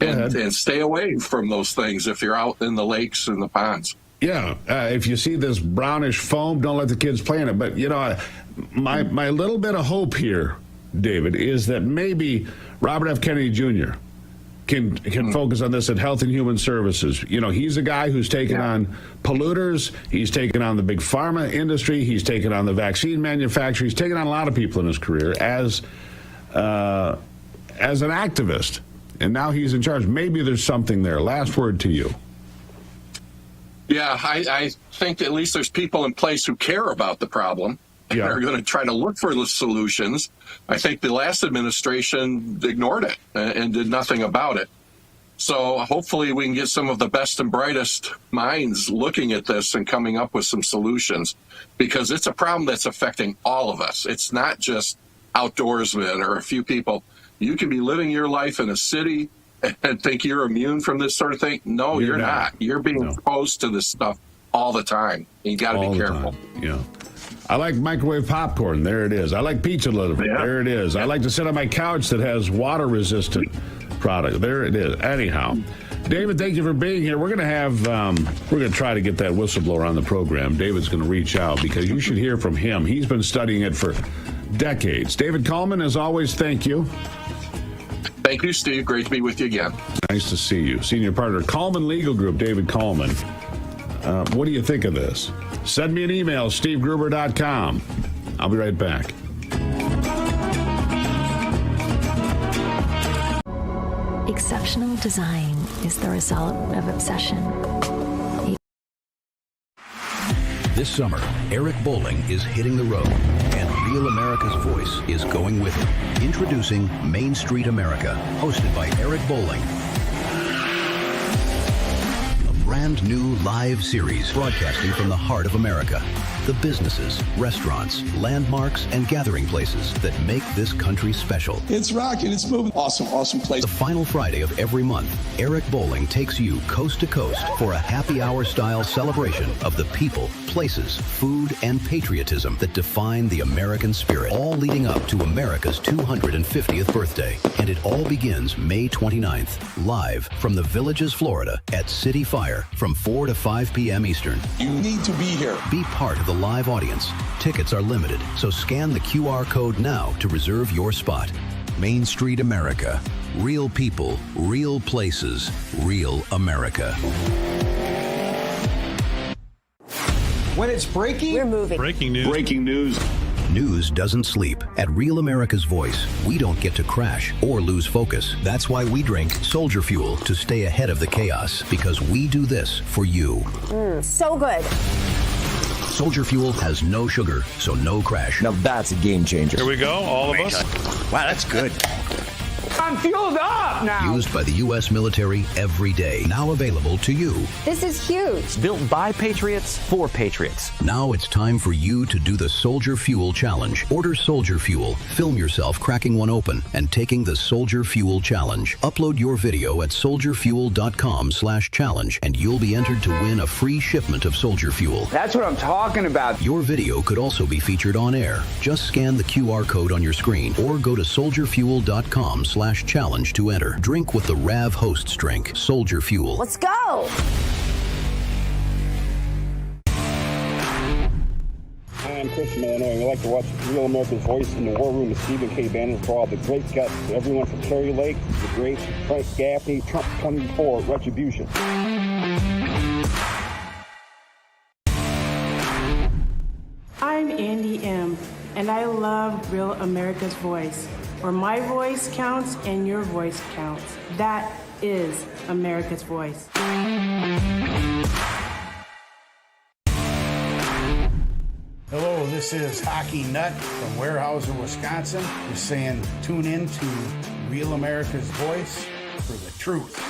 and stay away from those things if you're out in the lakes and the ponds. Yeah, if you see this brownish foam, don't let the kids play in it. But, you know, my little bit of hope here, David, is that maybe Robert F. Kennedy Jr. can focus on this at Health and Human Services. You know, he's a guy who's taken on polluters. He's taken on the big pharma industry. He's taken on the vaccine manufacturer. He's taken on a lot of people in his career as an activist. And now he's in charge. Maybe there's something there. Last word to you. Yeah, I think at least there's people in place who care about the problem and are going to try to look for the solutions. I think the last administration ignored it and did nothing about it. So hopefully we can get some of the best and brightest minds looking at this and coming up with some solutions, because it's a problem that's affecting all of us. It's not just outdoorsmen or a few people. You can be living your life in a city and think you're immune from this sort of thing. No, you're not. You're being exposed to this stuff all the time. You got to be careful. Yeah. I like microwave popcorn. There it is. I like pizza a little bit. There it is. I like to sit on my couch that has water-resistant product. There it is. Anyhow, David, thank you for being here. We're going to have, we're going to try to get that whistleblower on the program. David's going to reach out because you should hear from him. He's been studying it for decades. David Coleman, as always, thank you. Thank you, Steve. Great to be with you again. Nice to see you. Senior partner, Coleman Legal Group, David Coleman. What do you think of this? Send me an email, stevegruber.com. I'll be right back. Exceptional design is the result of obsession. This summer, Eric Bowling is hitting the road, and Real America's Voice is going with him. Introducing Main Street America, hosted by Eric Bowling. A brand new live series broadcasting from the heart of America. The businesses, restaurants, landmarks, and gathering places that make this country special. It's rocking, it's moving. Awesome place. The final Friday of every month, Eric Bowling takes you coast to coast for a happy hour style celebration of the people, places, food, and patriotism that define the American spirit, all leading up to America's 250th birthday. And it all begins May 29th, live from the Villages, Florida at City Fire from 4 to 5 p.m. Eastern. You need to be here. Be part of the live audience. Tickets are limited, so scan the QR code now to reserve your spot. Main Street America. Real people, real places, real America. When it's breaking, we're moving. Breaking news. Breaking news. News doesn't sleep. At Real America's Voice, we don't get to crash or lose focus. That's why we drink Soldier Fuel to stay ahead of the chaos, because we do this for you. So good. Soldier Fuel has no sugar, so no crash. Now that's a game changer. Here we go, all of us. Wow, that's good. I'm fueled up now. Used by the U.S. military every day. Now available to you. This is huge. Built by Patriots for Patriots. Now it's time for you to do the Soldier Fuel Challenge. Order Soldier Fuel, film yourself cracking one open, and taking the Soldier Fuel Challenge. Upload your video at soldierfuel.com/challenge, and you'll be entered to win a free shipment of Soldier Fuel. That's what I'm talking about. Your video could also be featured on air. Just scan the QR code on your screen or go to soldierfuel.com/challenge to enter. Drink with the Rav Hosts drink, Soldier Fuel. Let's go. Hi, I'm Chris from Illinois. We like to watch Real America's Voice in the War Room with Stephen K. Bannon for all the great guests. Everyone from Kerry Lake, the great Frank Gaffney, Trump 24, Retribution. I'm Andy M., and I love Real America's Voice, where my voice counts and your voice counts. That is America's Voice. Hello, this is Hockey Nut from Weyerhaeuser, Wisconsin. Just saying, tune in to Real America's Voice for the truth.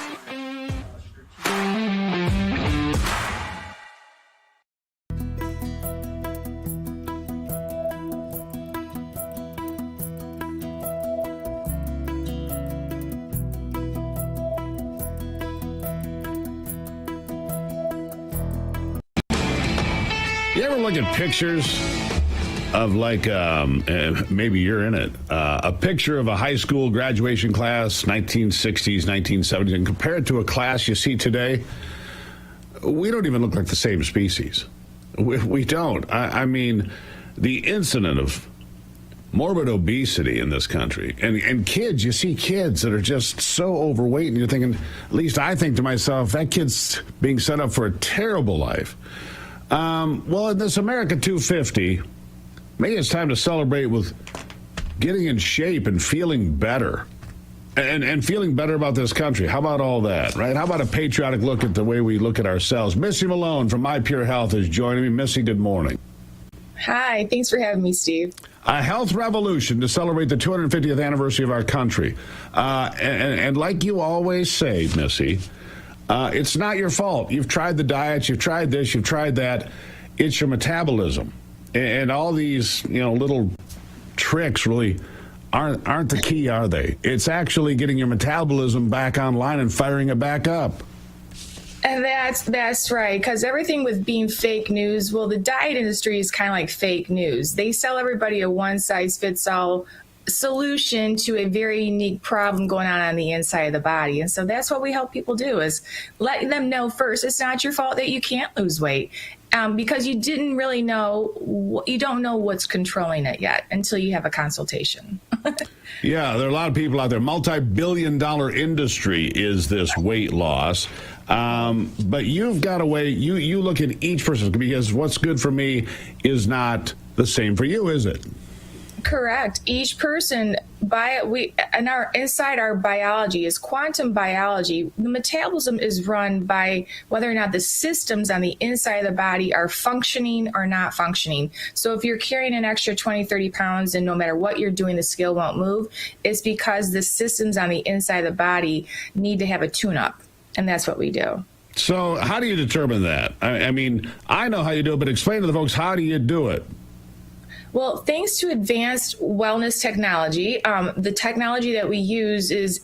You ever look at pictures of maybe you're in it, a picture of a high school graduation class, 1960s, 1970s, and compare it to a class you see today? We don't even look like the same species. We don't. I mean, the incident of morbid obesity in this country, and kids, you see kids that are just so overweight, and you're thinking, at least I think to myself, that kid's being set up for a terrible life. Well, in this America 250, maybe it's time to celebrate with getting in shape and feeling better. And feeling better about this country. How about all that, right? How about a patriotic look at the way we look at ourselves? Missy Malone from My Pure Health is joining me. Missy, good morning. Hi, thanks for having me, Steve. A health revolution to celebrate the 250th anniversary of our country. And like you always say, Missy, it's not your fault. You've tried the diets, you've tried this, you've tried that. It's your metabolism. And all these, little tricks really aren't the key, are they? It's actually getting your metabolism back online and firing it back up. And that's right, because everything with being fake news, well, the diet industry is kind of like fake news. They sell everybody a one-size-fits-all solution to a very unique problem going on the inside of the body. And so that's what we help people do, is let them know first it's not your fault that you can't lose weight. Because you didn't really know, you don't know what's controlling it yet until you have a consultation. Yeah, there are a lot of people out there. Multi-billion-dollar industry is this weight loss. But you've got a way, you look at each person, because what's good for me is not the same for you, is it? Correct. Each person, inside our biology is quantum biology. The metabolism is run by whether or not the systems on the inside of the body are functioning or not functioning. So if you're carrying an extra 20, 30 pounds and no matter what you're doing, the scale won't move, it's because the systems on the inside of the body need to have a tune-up. And that's what we do. So how do you determine that? I mean, I know how you do it, but explain to the folks, how do you do it? Well, thanks to advanced wellness technology, the technology that we use is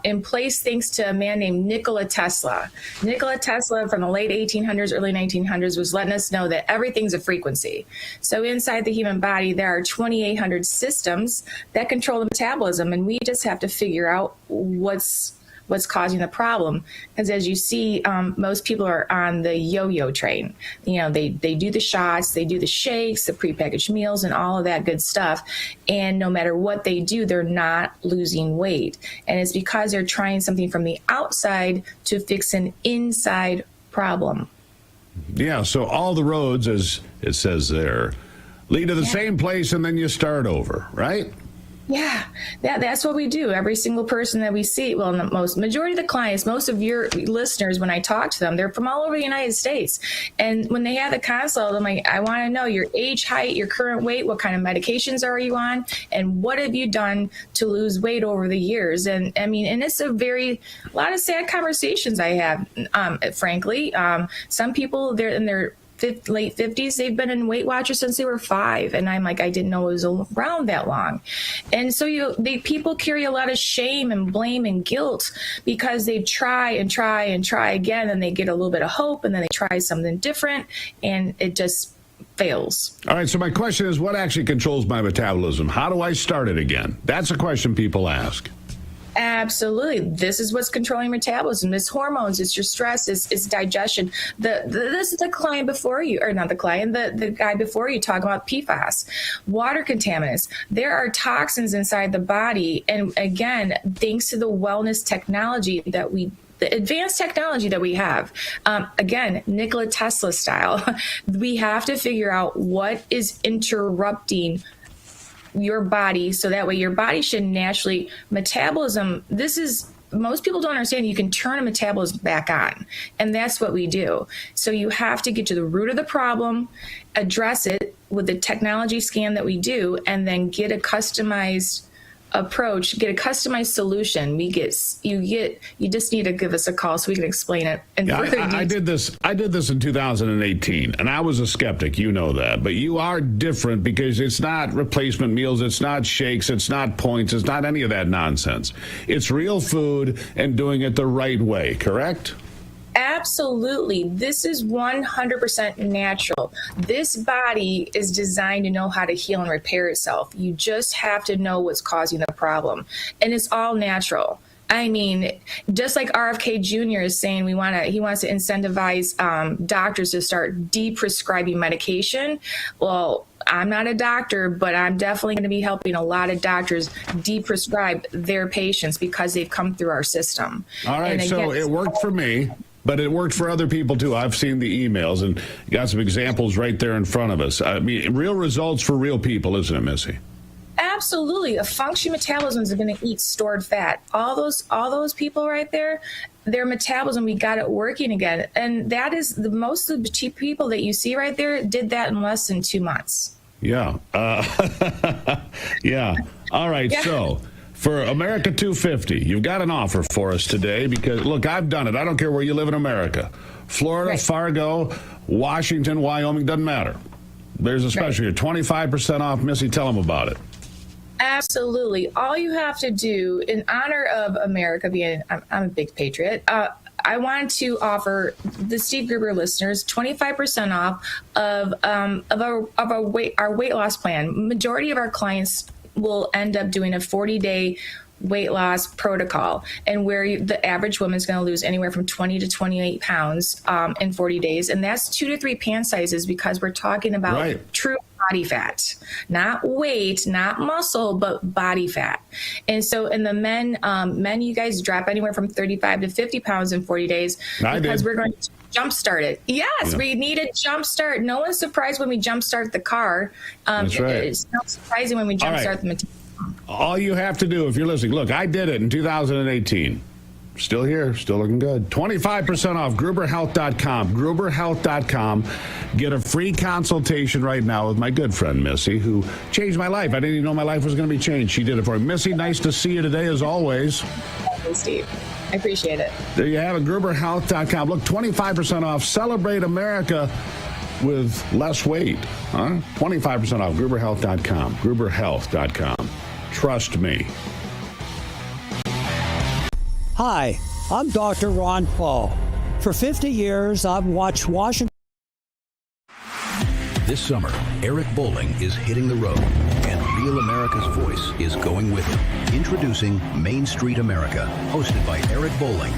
in place thanks to a man named Nikola Tesla. Nikola Tesla from the late 1800s, early 1900s was letting us know that everything's a frequency. So inside the human body, there are 2,800 systems that control the metabolism, and we just have to figure out what's causing the problem. Because as you see, most people are on the yo-yo train. They do the shots, they do the shakes, the prepackaged meals, and all of that good stuff. And no matter what they do, they're not losing weight. And it's because they're trying something from the outside to fix an inside problem. Yeah, so all the roads, as it says there, lead to the same place, and then you start over, right? Yeah, that's what we do. Every single person that we see, well, the majority of the clients, most of your listeners, when I talk to them, they're from all over the United States. And when they have the consult, I'm like, I want to know your age, height, your current weight, what kind of medications are you on, and what have you done to lose weight over the years? And I mean, and it's a lot of sad conversations I have, frankly. Some people, they're in their late 50s, they've been in Weight Watchers since they were 5, and I'm like, I didn't know it was around that long. And so people carry a lot of shame and blame and guilt because they try and try and try again, and they get a little bit of hope, and then they try something different, and it just fails. All right, so my question is, what actually controls my metabolism? How do I start it again? That's a question people ask. Absolutely. This is what's controlling metabolism. It's hormones, it's your stress, it's digestion. This is the client before you, or not the client, the guy before you talking about PFAS, water contaminants. There are toxins inside the body. And again, thanks to the wellness technology the advanced technology that we have, again, Nikola Tesla style, we have to figure out what is interrupting your body, so that way your body should naturally metabolism. Most people don't understand you can turn a metabolism back on, and that's what we do. So you have to get to the root of the problem, address it with the technology scan that we do, and then get a customized approach, get a customized solution. You just need to give us a call so we can explain it in further detail. I did this in 2018, and I was a skeptic, you know that, but you are different because it's not replacement meals, it's not shakes, it's not points, it's not any of that nonsense. It's real food and doing it the right way, correct? Absolutely. This is 100% natural. This body is designed to know how to heal and repair itself. You just have to know what's causing the problem. And it's all natural. I mean, just like RFK Jr. is saying, he wants to incentivize doctors to start de-prescribing medication. Well, I'm not a doctor, but I'm definitely going to be helping a lot of doctors de-prescribe their patients because they've come through our system. All right, again, so it worked for me, but it worked for other people too. I've seen the emails and got some examples right there in front of us. I mean, real results for real people, isn't it, Missy? Absolutely. A functioning metabolism is going to eat stored fat. All those people right there, their metabolism, we got it working again. And that is most of the cheap people that you see right there did that in less than 2 months. Yeah. Yeah. All right. Yeah. So for America 250, you've got an offer for us today because, look, I've done it. I don't care where you live in America. Florida, right. Fargo, Washington, Wyoming, doesn't matter. There's a special here. 25% off. Missy, tell them about it. Absolutely. All you have to do in honor of America being, I'm a big patriot, I want to offer the Steve Gruber listeners 25% off of our weight loss plan. Majority of our clients will end up doing a 40-day weight loss protocol, and where the average woman is going to lose anywhere from 20 to 28 pounds in 40 days. And that's 2 to 3 pant sizes because we're talking about true body fat, not weight, not muscle, but body fat. And so in the men, you guys drop anywhere from 35 to 50 pounds in 40 days because we're going to jumpstart it. Yes, we need a jumpstart. No one's surprised when we jumpstart the car. That's right. It's not surprising when we jumpstart the material. All you have to do, if you're listening, look, I did it in 2018. Still here, still looking good. 25% off, GruberHealth.com. GruberHealth.com. Get a free consultation right now with my good friend, Missy, who changed my life. I didn't even know my life was going to be changed. She did it for me. Missy, nice to see you today, as always. Thanks, Steve. I appreciate it. There you have it, GruberHealth.com. Look, 25% off. Celebrate America with less weight. Huh? 25% off, GruberHealth.com. GruberHealth.com. Trust me. Hi, I'm Dr. Ron Paul. For 50 years, I've watched Washington. This summer, Eric Bowling is hitting the road, and Real America's Voice is going with him. Introducing Main Street America, hosted by Eric Bowling.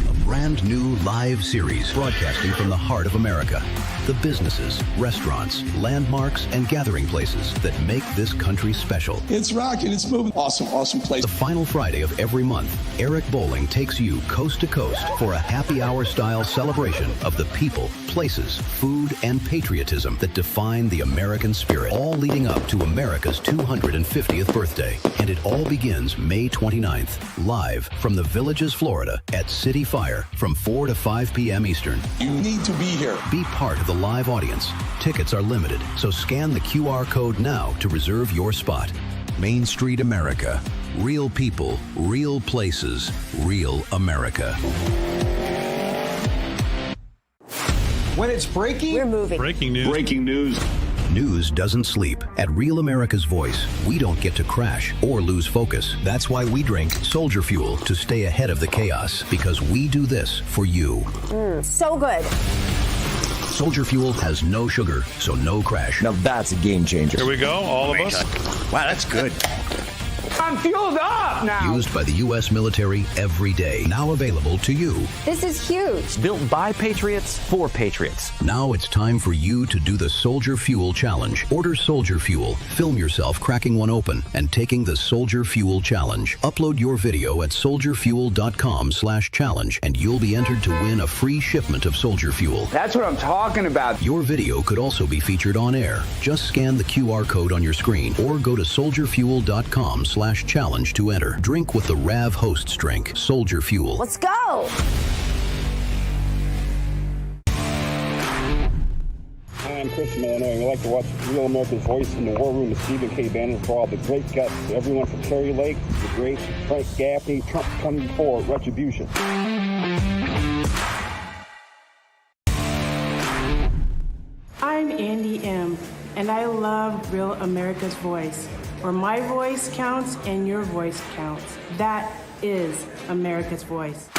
A brand new live series broadcasting from the heart of America. The businesses, restaurants, landmarks, and gathering places that make this country special. It's rocking, it's moving. Awesome, awesome place. The final Friday of every month, Eric Bowling takes you coast to coast for a happy hour style celebration of the people, places, food, and patriotism that define the American spirit, all leading up to America's 250th birthday. And it all begins May 29th, live from the Villages, Florida at City Fire from 4 to 5 p.m. Eastern. You need to be here. Be part of the live audience. Tickets are limited, so scan the QR code now to reserve your spot. Main Street America. Real people, real places, real America. When it's breaking, we're moving. Breaking news. Breaking news. News doesn't sleep. At Real America's Voice, we don't get to crash or lose focus. That's why we drink Soldier Fuel to stay ahead of the chaos, because we do this for you. So good. Soldier Fuel has no sugar, so no crash. Now that's a game changer. Here we go, all of us. Wow, that's good. I'm fueled up now. Used by the U.S. military every day. Now available to you. This is huge. Built by Patriots for Patriots. Now it's time for you to do the Soldier Fuel Challenge. Order Soldier Fuel. Film yourself cracking one open and taking the Soldier Fuel Challenge. Upload your video at soldierfuel.com/challenge and you'll be entered to win a free shipment of Soldier Fuel. That's what I'm talking about. Your video could also be featured on air. Just scan the QR code on your screen or go to soldierfuel.com/challenge to enter. Drink with the Rav Hosts drink. Soldier Fuel. Let's go. Hi, I'm Chris from Illinois. We like to watch Real America's Voice in the War Room with Stephen K. Bannon for all the great guts. Everyone from Kerry Lake, the great Frank Gaffney, Trump 24, Retribution. I'm Andy M., and I love Real America's Voice, where my voice counts and your voice counts. That is America's voice.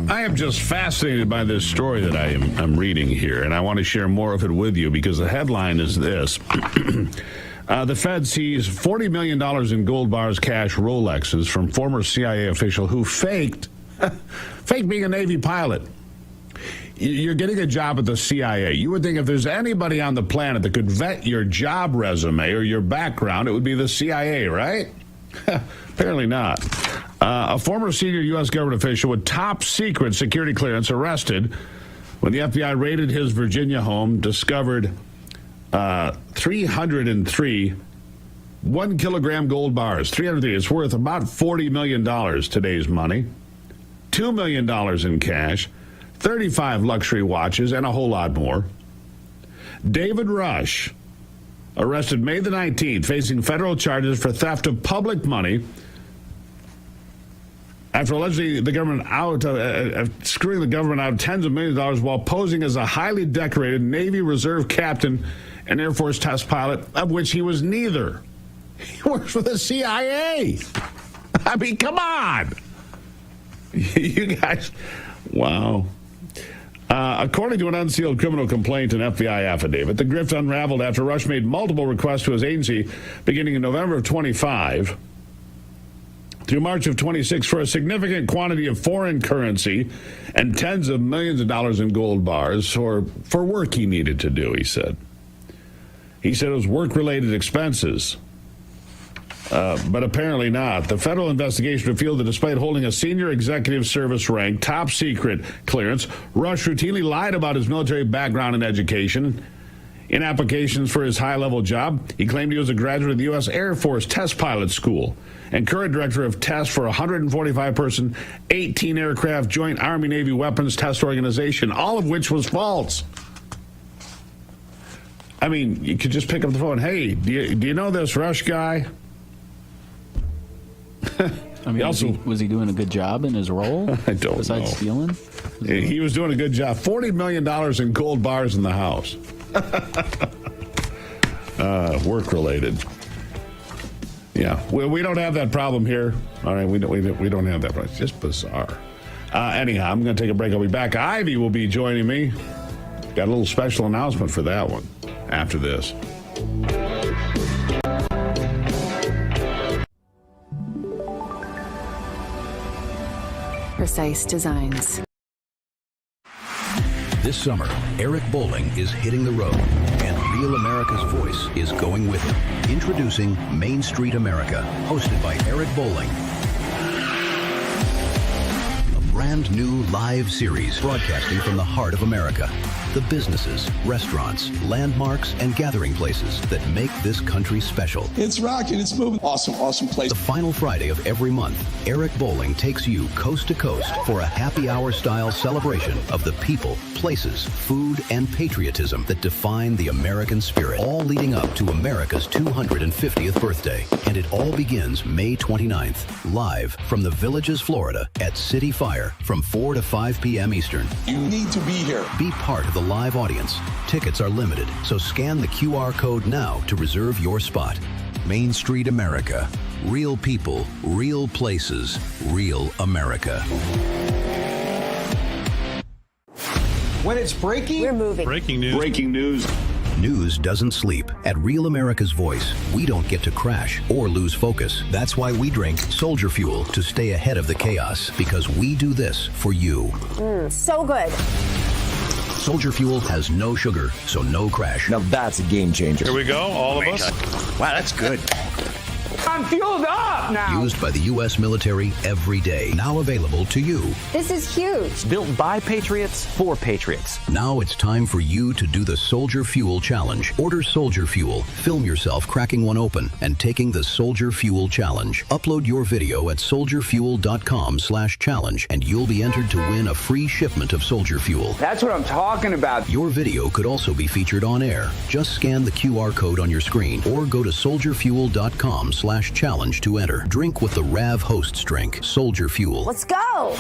I am just fascinated by this story that I'm reading here, and I want to share more of it with you because the headline is this. The Fed sees $40 million in gold bars, cash, Rolexes from former CIA official who faked being a Navy pilot. You're getting a job at the CIA. You would think if there's anybody on the planet that could vet your job resume or your background, it would be the CIA, right? Apparently not. A former senior U.S. government official with top secret security clearance arrested when the FBI raided his Virginia home, discovered 303 1-kilogram gold bars. 303. It's worth about $40 million today's money. $2 million in cash, 35 luxury watches, and a whole lot more. David Rush, arrested May the 19th, facing federal charges for theft of public money after allegedly the government screwing the government out of tens of millions of dollars while posing as a highly decorated Navy Reserve captain and Air Force test pilot, of which he was neither. He works for the CIA. I mean, come on. You guys, wow. According to an unsealed criminal complaint and FBI affidavit, the grift unraveled after Rush made multiple requests to his agency beginning in November of 25 through March of 26 for a significant quantity of foreign currency and tens of millions of dollars in gold bars for work he needed to do, he said. He said it was work-related expenses. But apparently not. The federal investigation revealed that despite holding a senior executive service rank, top secret clearance, Rush routinely lied about his military background and education. In applications for his high-level job, he claimed he was a graduate of the U.S. Air Force Test Pilot School and current director of tests for a 145-person, 18-aircraft Joint Army-Navy Weapons Test Organization, all of which was false. I mean, you could just pick up the phone. Hey, do you know this Rush guy? I mean, was he doing a good job in his role? I don't know. Besides stealing? He was doing a good job. $40 million in gold bars in the house. Work-related. Yeah, we don't have that problem here. All right, we don't have that problem. It's just bizarre. Anyhow, I'm going to take a break. I'll be back. Ivy will be joining me. Got a little special announcement for that one after this. Precise designs. This summer, Eric Bowling is hitting the road, and Real America's Voice is going with him. Introducing Main Street America, hosted by Eric Bowling. A brand new live series broadcasting from the heart of America. The businesses, restaurants, landmarks, and gathering places that make this country special. It's rocking, it's moving. Awesome, awesome place. The final Friday of every month, Eric Bowling takes you coast to coast for a happy hour style celebration of the people, places, food, and patriotism that define the American spirit, all leading up to America's 250th birthday. And it all begins May 29th, live from the Villages, Florida at City Fire from 4 to 5 p.m. Eastern. You need to be here. Be part of the live audience. Tickets are limited, so scan the QR code now to reserve your spot. Main Street America. Real people, real places, real America. When it's breaking, We're moving. Breaking news. Breaking news. News doesn't sleep. At Real America's Voice, we don't get to crash or lose focus. That's why we drink Soldier Fuel to stay ahead of the chaos, because we do this for you. So good. Soldier Fuel has no sugar, so no crash. Now that's a game changer. Here we go, all of us. Wow, that's good. I'm fueled up now. Used by the U.S. military every day. Now available to you. This is huge. Built by Patriots for Patriots. Now it's time for you to do the Soldier Fuel Challenge. Order Soldier Fuel, film yourself cracking one open, and taking the Soldier Fuel Challenge. Upload your video at soldierfuel.com/challenge, and you'll be entered to win a free shipment of Soldier Fuel. That's what I'm talking about. Your video could also be featured on air. Just scan the QR code on your screen or go to soldierfuel.com/challenge to enter. Drink with the RAV Hosts drink, Soldier Fuel. Let's go.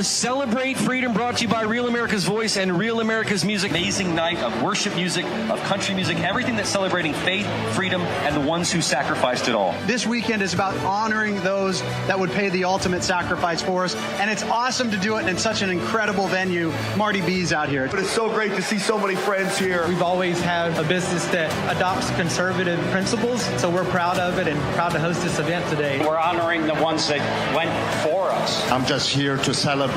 Celebrate Freedom, brought to you by Real America's Voice and Real America's Music. Amazing night of worship music, of country music, everything that's celebrating faith, freedom, and the ones who sacrificed it all. This weekend is about honoring those that would pay the ultimate sacrifice for us, and it's awesome to do it in such an incredible venue. Marty B's out here. But it's so great to see so many friends here. We've always had a business that adopts conservative principles, so we're proud of it and proud to host this event today. We're honoring the ones that went for us. I'm just here to celebrate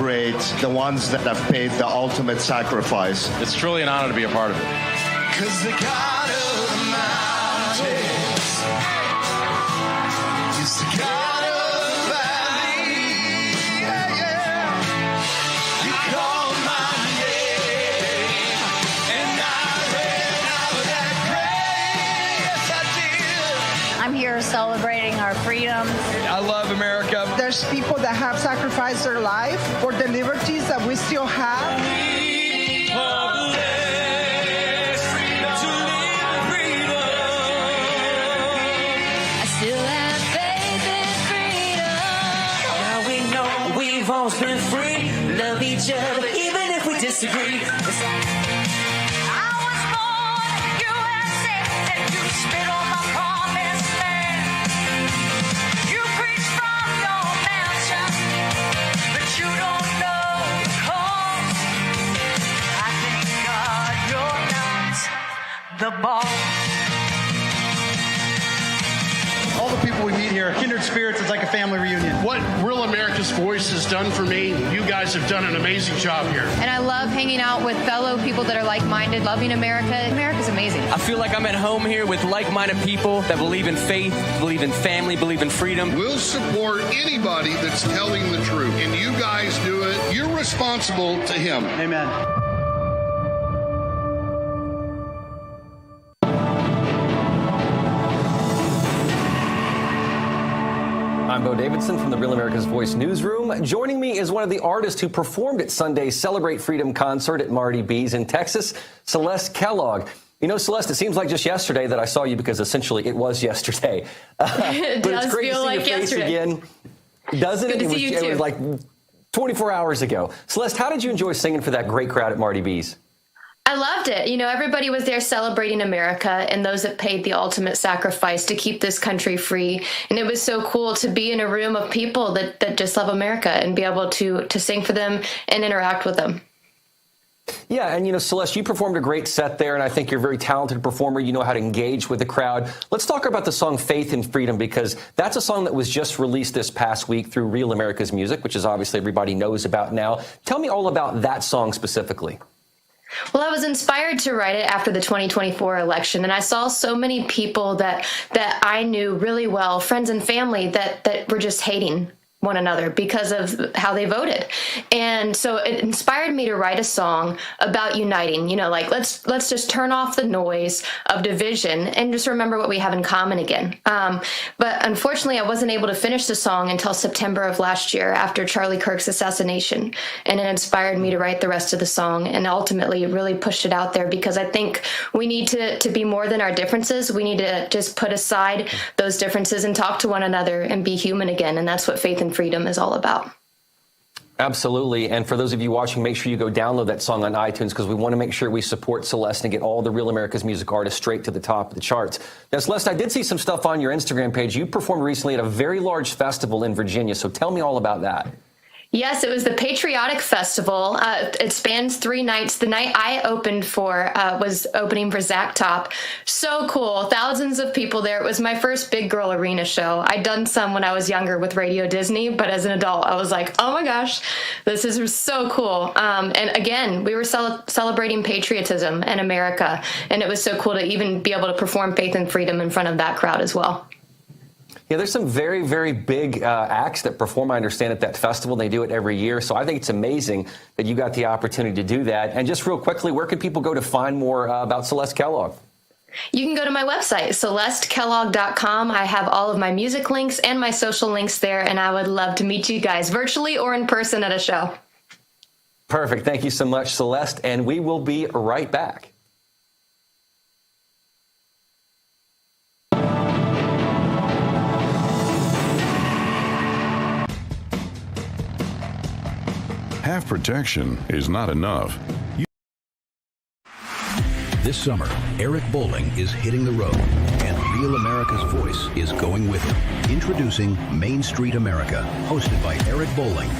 the ones that have paid the ultimate sacrifice. It's truly an honor to be a part of it. 'Cause the God of the mountains is the God of the valley. Yeah, yeah. You called my name, and I ran out that grave. Yes, I did. I'm here celebrating our freedom. I love America. There's people that have sacrificed their life for the liberties that we still have. I still have faith in freedom. Now we know we've always been free. Love each other even if we disagree. I was born in the USA, and you spit on my promised land. You preach from your mountain, but you don't know the cost. I thank God you're not the boss. All the people we meet here, kindred spirits, it's like a family reunion. What Real America's Voice has done for me, you guys have done an amazing job here. And I love hanging out with fellow people that are like-minded, loving America. America's amazing. I feel like I'm at home here with like-minded people that believe in faith, believe in family, believe in freedom. We'll support anybody that's telling the truth. And you guys do it. You're responsible to him. Amen. I'm Bo Davidson from the Real America's Voice newsroom. Joining me is one of the artists who performed at Sunday's Celebrate Freedom concert at Marty B's in Texas, Celeste Kellogg. You know, Celeste, it seems like just yesterday that I saw you because essentially it was yesterday. It but does it's great feel to see like your face yesterday. again. Doesn't Good it? to see you too. It was like 24 hours ago. Celeste, how did you enjoy singing for that great crowd at Marty B's? I loved it. You know, everybody was there celebrating America and those that paid the ultimate sacrifice to keep this country free. And it was so cool to be in a room of people that just love America and be able to sing for them and interact with them. Yeah, and you know, Celeste, you performed a great set there, and I think you're a very talented performer. You know how to engage with the crowd. Let's talk about the song Faith and Freedom, because that's a song that was just released this past week through Real America's Music, which is obviously everybody knows about now. Tell me all about that song specifically. Well, I was inspired to write it after the 2024 election, and I saw so many people that I knew really well, friends and family, that were just hating one another because of how they voted. And so it inspired me to write a song about uniting, you know, like let's just turn off the noise of division and just remember what we have in common again. But unfortunately, I wasn't able to finish the song until September of last year after Charlie Kirk's assassination. And it inspired me to write the rest of the song and ultimately really pushed it out there because I think we need to be more than our differences. We need to just put aside those differences and talk to one another and be human again. And that's what Faith and Freedom is all about. Absolutely. And for those of you watching, make sure you go download that song on iTunes because we want to make sure we support Celeste and get all the Real America's Music artists straight to the top of the charts. Now, Celeste, I did see some stuff on your Instagram page. You performed recently at a very large festival in Virginia. So tell me all about that. Yes, it was the Patriotic Festival. It spans 3 nights. The night I opened for was opening for Zach Top. So cool. Thousands of people there. It was my first big girl arena show. I'd done some when I was younger with Radio Disney, but as an adult, I was like, oh my gosh, this is so cool. And again, we were celebrating patriotism and America, and it was so cool to even be able to perform Faith and Freedom in front of that crowd as well. Yeah, there's some very, very big acts that perform, I understand, at that festival. They do it every year. So I think it's amazing that you got the opportunity to do that. And just real quickly, where can people go to find more about Celeste Kellogg? You can go to my website, CelesteKellogg.com. I have all of my music links and my social links there, and I would love to meet you guys virtually or in person at a show. Perfect. Thank you so much, Celeste. And we will be right back. half protection is not enough. This summer, Eric Bowling is hitting the road, and Real America's voice is going with him. Introducing Main Street America, hosted by Eric Bowling.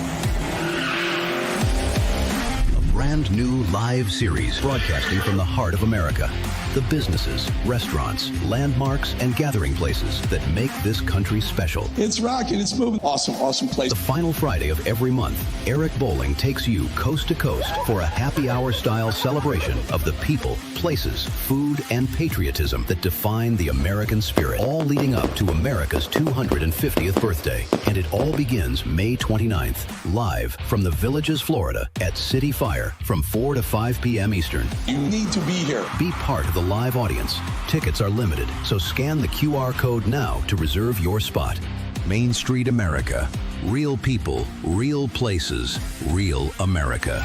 A brand new live series broadcasting from the heart of America. The businesses, restaurants, landmarks, and gathering places that make this country special. It's rocking. It's moving. Awesome place. The final Friday of every month, Eric Bowling takes you coast to coast for a happy hour style celebration of the people, places, food, and patriotism that define the American spirit, all leading up to America's 250th birthday. And it all begins May 29th, live from the Villages, Florida at City Fire from 4 to 5 p.m. Eastern. You need to be here. Be part of the live audience. Tickets are limited, so scan the QR code now to reserve your spot. Main Street America. Real people, real places, real America.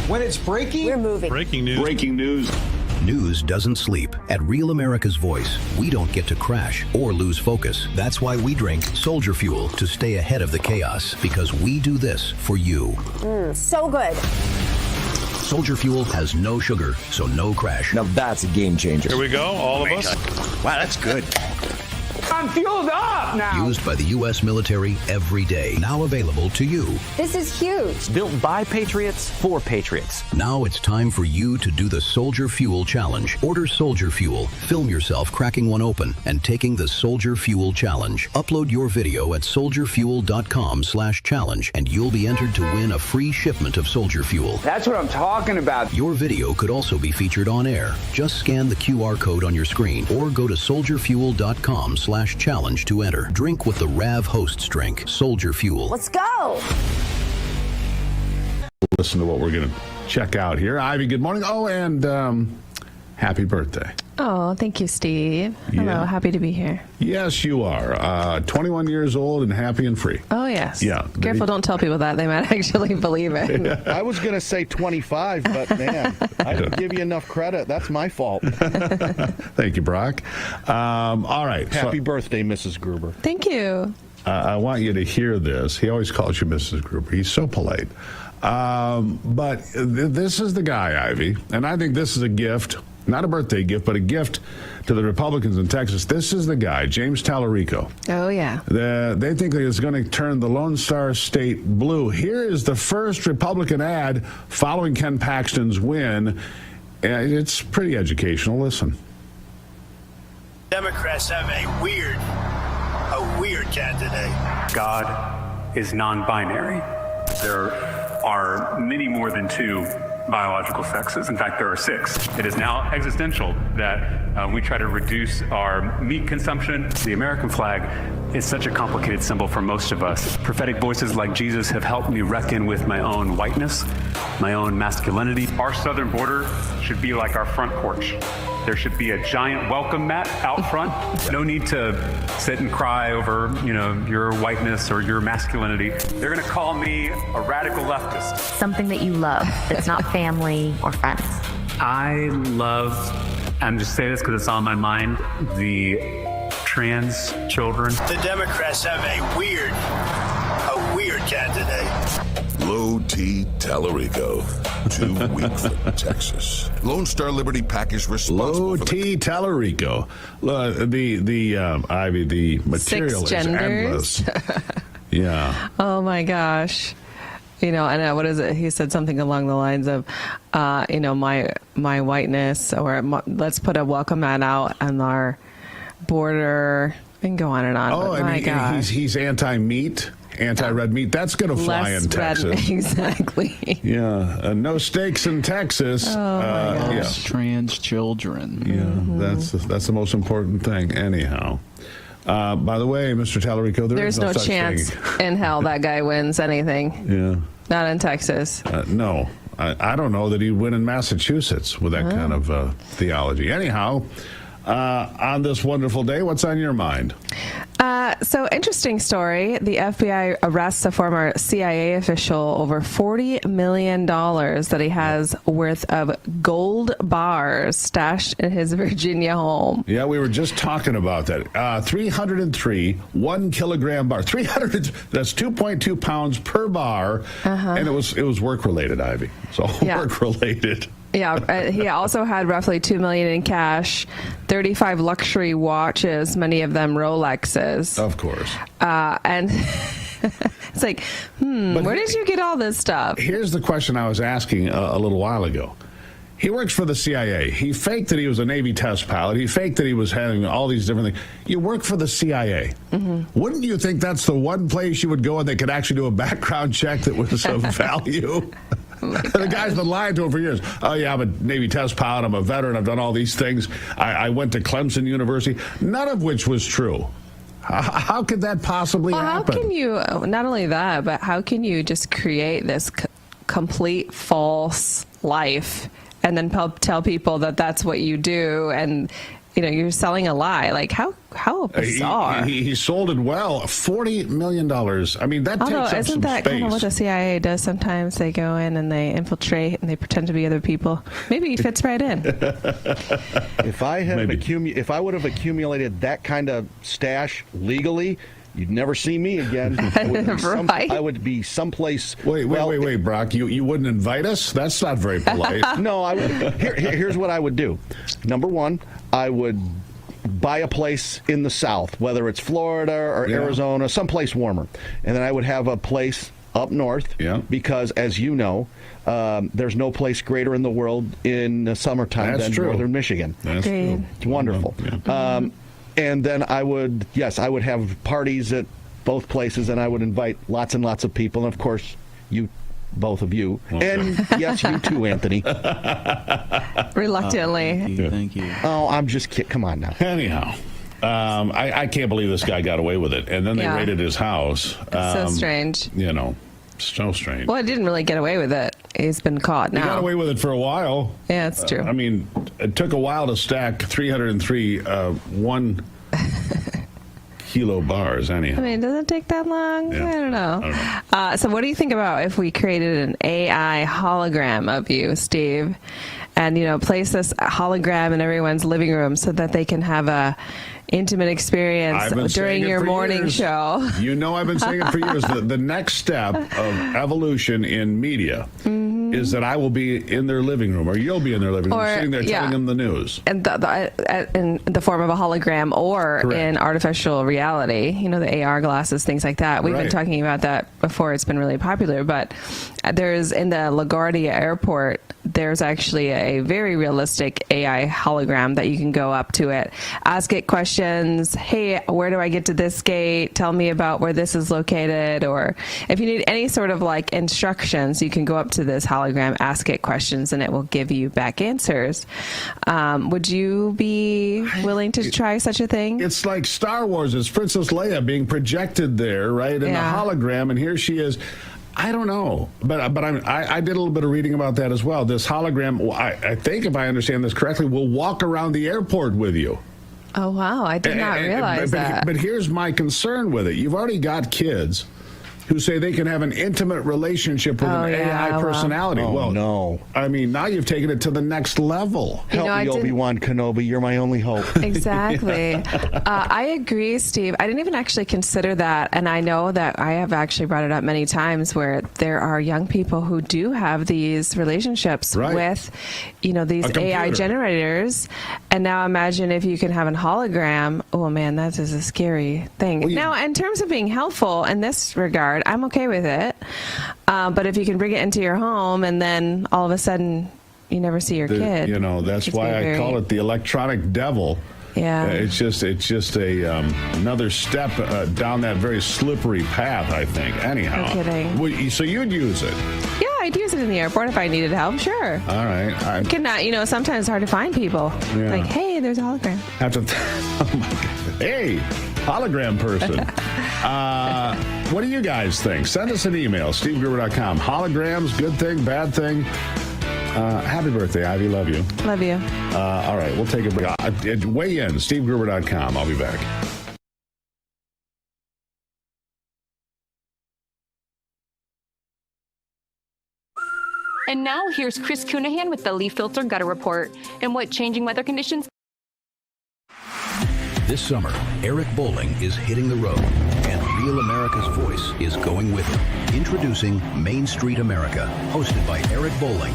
When it's breaking, We're moving. Breaking news. breaking news. News doesn't sleep. At Real America's Voice, we don't get to crash or lose focus. That's why we drink Soldier Fuel to stay ahead of the chaos, because we do this for you. So good. Soldier Fuel has no sugar, so no crash. Now that's a game changer. Here we go, all of us. Wow, that's good. I'm fueled up now. Used by the U.S. military every day. Now available to you. This is huge. Built by Patriots for Patriots. Now it's time for you to do the Soldier Fuel Challenge. Order Soldier Fuel, film yourself cracking one open, and taking the Soldier Fuel Challenge. Upload your video at soldierfuel.com/challenge, and you'll be entered to win a free shipment of Soldier Fuel. That's what I'm talking about. Your video could also be featured on air. Just scan the QR code on your screen or go to soldierfuel.com/challenge to enter. Drink with the Rav Hosts drink, Soldier Fuel. Let's go. Listen to what we're going to check out here. Ivy, good morning. Oh, and happy birthday. Oh, thank you, Steve. Hello, Yeah. happy to be here. Yes, you are. 21 years old and happy and free. Oh, yes. Yeah. Careful, don't tell people that. They might actually believe it. I was going to say 25, but man, I didn't give you enough credit. That's my fault. Thank you, Brock. All right. Happy birthday, Mrs. Gruber. Thank you. I want you to hear this. He always calls you Mrs. Gruber. He's so polite. But this is the guy, Ivy, and I think this is a gift. Not a birthday gift, but a gift to the Republicans in Texas. This is the guy, James Tallarico. Oh, yeah. They think that it's going to turn the Lone Star State blue. Here is the first Republican ad following Ken Paxton's win. It's pretty educational. Listen. Democrats have a weird candidate. God is non-binary. There are many more than two biological sexes. In fact, there are 6. It is now existential that we try to reduce our meat consumption. The American flag is such a complicated symbol for most of us. Prophetic voices like Jesus have helped me reckon with my own whiteness, my own masculinity. Our southern border should be like our front porch. There should be a giant welcome mat out front. No need to sit and cry over, your whiteness or your masculinity. They're going to call me a radical leftist. Something that you love that's not family or friends. I love, I'm just saying this because it's on my mind, the trans children. The Democrats have a weird candidate. Low T Tallarico, too weak for Texas. Lone Star Liberty PAC is responsible Low for T Tallarico. Ivy, the material 6 is endless. Yeah. Oh, my gosh. And what is it? He said something along the lines of, my whiteness, or let's put a welcome mat out on our border, and go on and on. Oh, but and my gosh. he's anti-meat, anti-red meat. That's going to fly in Texas. Exactly. Yeah. No steaks in Texas. Oh, my gosh. Yeah. Trans children. Yeah, that's the most important thing. Anyhow. By the way, Mr. Tallarico, there's no such chance thing. in hell that guy wins anything. Yeah. Not in Texas. No. I don't know that he'd win in Massachusetts with that kind of theology. Anyhow, on this wonderful day, what's on your mind? So interesting story. The FBI arrests a former CIA official over $40 million that he has worth of gold bars stashed in his Virginia home. Yeah, we were just talking about that. 303 1 kilogram bar. 300. That's 2.2 pounds per bar, and it was work related, Ivy. So work related. Yeah, he also had roughly $2 million in cash, 35 luxury watches, many of them Rolexes. Of course. And it's like, where did you get all this stuff? Here's the question I was asking a little while ago. He works for the CIA. He faked that he was a Navy test pilot. He faked that he was having all these different things. You work for the CIA. Wouldn't you think that's the one place you would go and they could actually do a background check that was of value? The guy's been lying to him for years. Oh, yeah, I'm a Navy test pilot. I'm a veteran. I've done all these things. I went to Clemson University, none of which was true. How could that possibly happen? How can you, not only that, but how can you just create this complete false life and then tell people that that's what you do and you're selling a lie? Like, how bizarre. He sold it well. $40 million. I mean, that takes up isn't some that space. kind of what the CIA does sometimes? They go in and they infiltrate and they pretend to be other people. Maybe he fits right in. If I would have accumulated that kind of stash legally, you'd never see me again. I would be someplace. Wait, Brock. You wouldn't invite us? That's not very polite. No, I would. Here's what I would do. Number one, I would buy a place in the South, whether it's Florida or Arizona, someplace warmer, and then I would have a place up north. Because, as you know, there's no place greater in the world in the summertime than northern Michigan. That's true. It's wonderful. And then I would have parties at both places, and I would invite lots and lots of people, and of course, both of you, and yes, you too, Anthony. Reluctantly. Thank you. Oh, I'm just kidding. Come on now. Anyhow, I can't believe this guy got away with it, and then they raided his house. So strange. So strange. Well, he didn't really get away with it. He's been caught now. He got away with it for a while. Yeah, it's true. I mean, it took a while to stack 303 1 kilo bars, anyhow. I mean, does it take that long? I don't know. So what do you think about if we created an AI hologram of you, Steve, and, place this hologram in everyone's living room so that they can have a intimate experience during your morning show? I've been saying it for years. The next step of evolution in media is that I will be in their living room, or you'll be in their living room, sitting there telling them the news. And in the form of a hologram or in artificial reality, the AR glasses, things like that. We've been talking about that before. It's been really popular. But there's, in the LaGuardia airport, there's actually a very realistic AI hologram that you can go up to it, ask it questions. Hey, where do I get to this gate? Tell me about where this is located. Or if you need any sort of instructions, you can go up to this hologram, ask it questions, and it will give you back answers. Would you be willing to try such a thing? It's like Star Wars. It's Princess Leia being projected there, right, in the hologram, and here she is. I don't know, but I did a little bit of reading about that as well. This hologram, I think, if I understand this correctly, will walk around the airport with you. Oh, wow. I did not realize that. But here's my concern with it. You've already got kids who say they can have an intimate relationship with an AI personality. Well, no. I mean, now you've taken it to the next level. Help me, Obi-Wan Kenobi. You're my only hope. Exactly. I agree, Steve. I didn't even actually consider that. And I know that I have actually brought it up many times where there are young people who do have these relationships with, these AI generators. And now imagine if you can have a hologram. Oh, man, that is a scary thing. Now, in terms of being helpful in this regard, I'm okay with it. But if you can bring it into your home and then all of a sudden you never see your kid. That's why I call it the electronic devil. Yeah. It's just another step down that very slippery path, I think. Anyhow. No kidding. So you'd use it? Yeah, I'd use it in the airport if I needed help, sure. All right. Cannot, sometimes it's hard to find people. Yeah. Like, hey, there's a hologram. Oh, my God. Hey, hologram person. What do you guys think? Send us an email, stevegruber.com. Holograms, good thing, bad thing. Happy birthday, Ivy. Love you. Love you. All right, we'll take a break. Weigh in, stevegruber.com. I'll be back. And now here's Chris Cunahan with the Leaf Filter Gutter Report and what changing weather conditions. This summer, Eric Bowling is hitting the road, and Real America's Voice is going with him. Introducing Main Street America, hosted by Eric Bowling.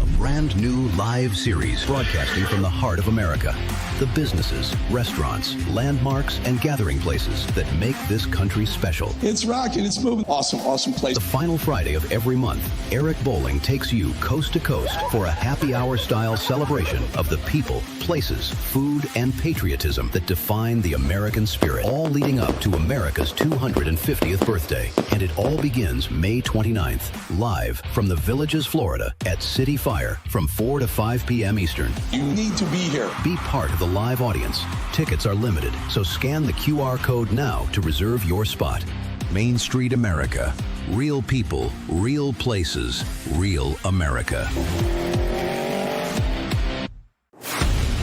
A brand new live series broadcasting from the heart of America. The businesses, restaurants, landmarks, and gathering places that make this country special. It's rocking. It's moving. Awesome, awesome place. The final Friday of every month, Eric Bowling takes you coast to coast for a happy hour style celebration of the people, places, food, and patriotism that define the American spirit, all leading up to America's 250th birthday. And it all begins May 29th, live from the Villages, Florida at City Fire from 4 to 5 p.m. Eastern. You need to be here. Be part of the live audience. Tickets are limited, so scan the QR code now to reserve your spot. Main Street America. Real people, real places, real America.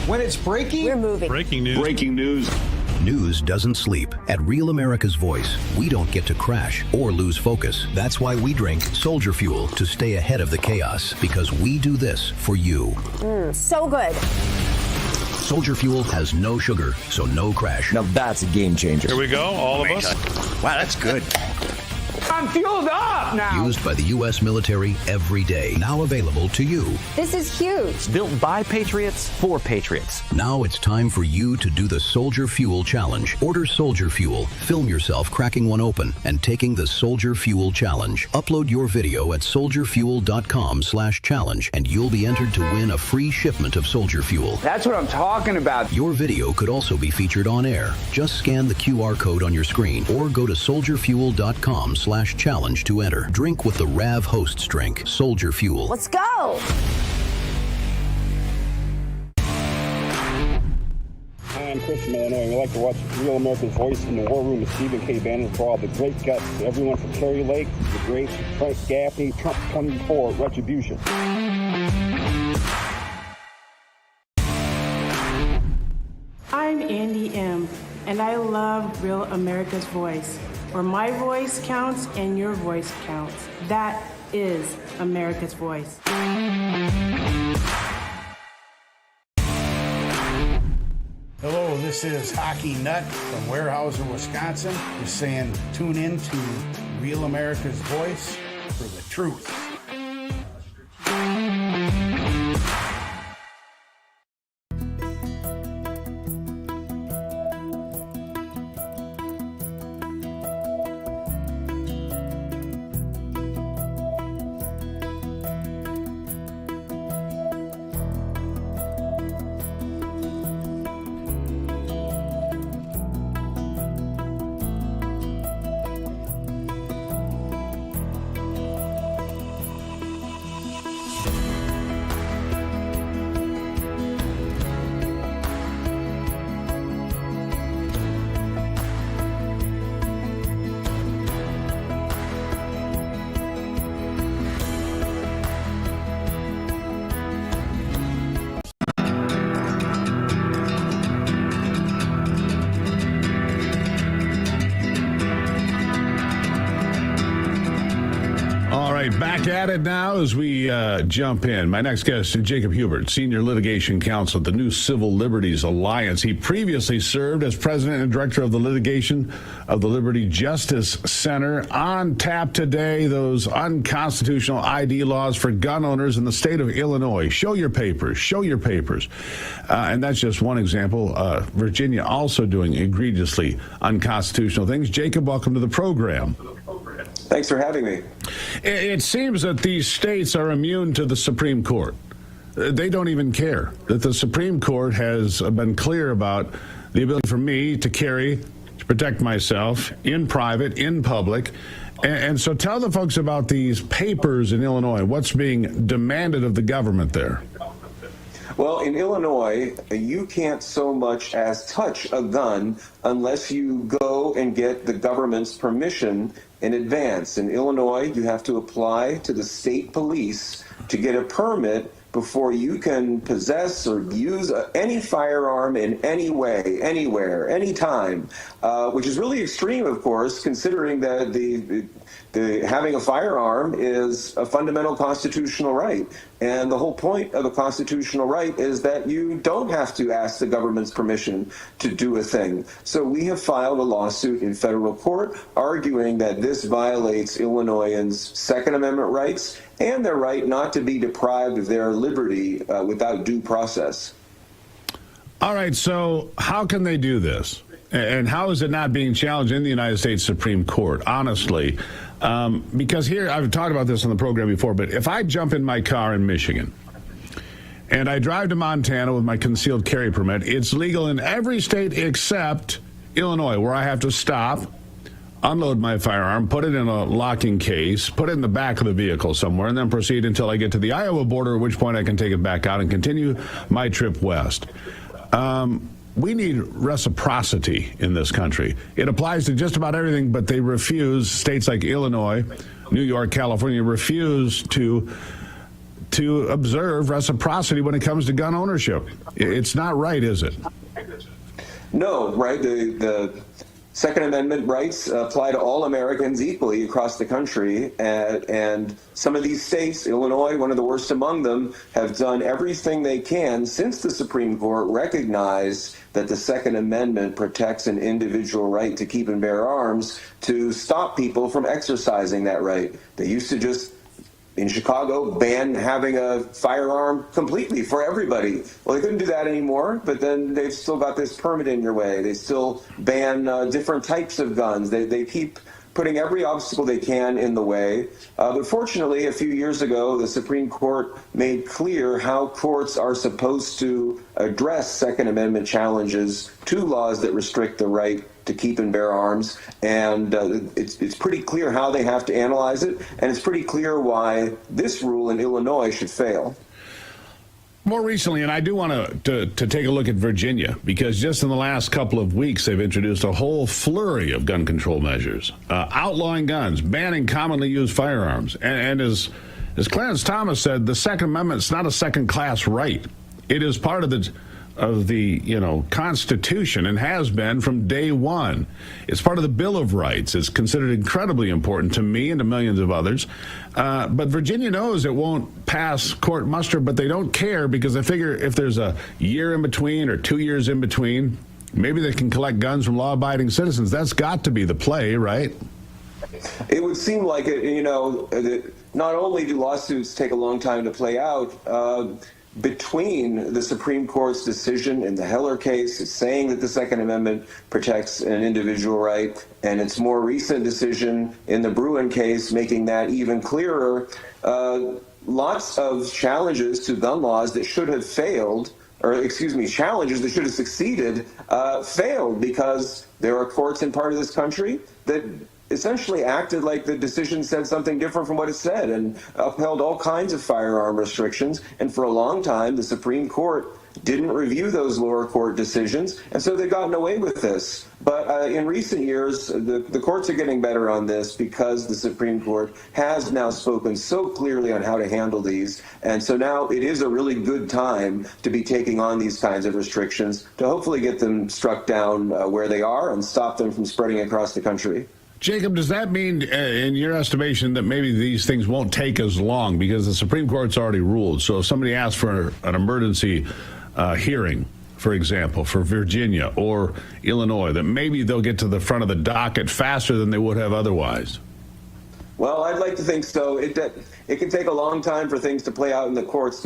When it's breaking, We're moving. Breaking news. breaking news. News doesn't sleep. At Real America's Voice, we don't get to crash or lose focus. That's why we drink Soldier Fuel to stay ahead of the chaos, because we do this for you. So good. Soldier Fuel has no sugar, so no crash. Now that's a game changer. Here we go, all of us. Wow, that's good. I'm fueled up now. Used by the U.S. military every day. Now available to you. This is huge. Built by Patriots for Patriots. Now it's time for you to do the Soldier Fuel Challenge. Order Soldier Fuel, film yourself cracking one open, and taking the Soldier Fuel Challenge. Upload your video at soldierfuel.com/challenge, and you'll be entered to win a free shipment of Soldier Fuel. That's what I'm talking about. Your video could also be featured on air. Just scan the QR code on your screen or go to soldierfuel.com/challenge to enter. Drink with the Rav Hosts drink, Soldier Fuel. Let's go. I'm Chris from Illinois. We like to watch Real America's Voice in the War Room with Stephen K. Bannon for all the great guts. Everyone from Kerry Lake, the great Frank Gaffney, Trump 24, Retribution. I'm Andy M., and I love Real America's Voice, where my voice counts and your voice counts. That is America's Voice. Hello, this is Hockey Nut from Weyerhaeuser, Wisconsin. Just saying, tune in to Real America's Voice for the truth. Back at it now as we jump in. My next guest is Jacob Hubert, Senior Litigation Counsel at the New Civil Liberties Alliance. He previously served as President and Director of the Litigation of the Liberty Justice Center. On tap today, those unconstitutional ID laws for gun owners in the state of Illinois. Show your papers. Show your papers. And that's just one example. Virginia also doing egregiously unconstitutional things. Jacob, welcome to the program. Thanks for having me. It seems that these states are immune to the Supreme Court. They don't even care that the Supreme Court has been clear about the ability for me to carry, to protect myself in private, in public. And so tell the folks about these papers in Illinois, what's being demanded of the government there. Well, in Illinois, you can't so much as touch a gun unless you go and get the government's permission in advance. In Illinois, you have to apply to the state police to get a permit before you can possess or use any firearm in any way, anywhere, anytime, which is really extreme, of course, considering that having a firearm is a fundamental constitutional right. And the whole point of a constitutional right is that you don't have to ask the government's permission to do a thing. So we have filed a lawsuit in federal court arguing that this violates Illinoisans' Second Amendment rights and their right not to be deprived of their liberty without due process. All right, so how can they do this? And how is it not being challenged in the United States Supreme Court, honestly? Because here, I've talked about this on the program before, but if I jump in my car in Michigan and I drive to Montana with my concealed carry permit, it's legal in every state except Illinois, where I have to stop, unload my firearm, put it in a locking case, put it in the back of the vehicle somewhere, and then proceed until I get to the Iowa border, at which point I can take it back out and continue my trip west. We need reciprocity in this country. It applies to just about everything, but they refuse. States like Illinois, New York, California refuse to observe reciprocity when it comes to gun ownership. It's not right, is it? No, right? The Second Amendment rights apply to all Americans equally across the country, and some of these states, Illinois, one of the worst among them, have done everything they can since the Supreme Court recognized that the Second Amendment protects an individual right to keep and bear arms to stop people from exercising that right. They used to just, in Chicago, ban having a firearm completely for everybody. Well, they couldn't do that anymore, but then they've still got this permit in your way. They still ban different types of guns. They keep putting every obstacle they can in the way. But fortunately, a few years ago, the Supreme Court made clear how courts are supposed to address Second Amendment challenges to laws that restrict the right to keep and bear arms. And it's pretty clear how they have to analyze it. And it's pretty clear why this rule in Illinois should fail. More recently, and I do want to take a look at Virginia, because just in the last couple of weeks, they've introduced a whole flurry of gun control measures, outlawing guns, banning commonly used firearms. And as Clarence Thomas said, the Second Amendment is not a second-class right. It is part of the Constitution and has been from day one. It's part of the Bill of Rights. It's considered incredibly important to me and to millions of others. But Virginia knows it won't pass court muster, but they don't care because they figure if there's a year in between or 2 years in between, maybe they can collect guns from law-abiding citizens. That's got to be the play, right? It would seem like it, not only do lawsuits take a long time to play out, between the Supreme Court's decision in the Heller case, saying that the Second Amendment protects an individual right, and its more recent decision in the Bruin case, making that even clearer, lots of challenges to gun laws that should have failed, challenges that should have succeeded, failed because there are courts in part of this country that essentially acted like the decision said something different from what it said and upheld all kinds of firearm restrictions. And for a long time, the Supreme Court didn't review those lower court decisions, and so they've gotten away with this. But in recent years, the courts are getting better on this because the Supreme Court has now spoken so clearly on how to handle these. And so now it is a really good time to be taking on these kinds of restrictions to hopefully get them struck down where they are and stop them from spreading across the country. Jacob, does that mean, in your estimation, that maybe these things won't take as long because the Supreme Court's already ruled? So if somebody asks for an emergency hearing, for example, for Virginia or Illinois, that maybe they'll get to the front of the docket faster than they would have otherwise? Well, I'd like to think so. It can take a long time for things to play out in the courts,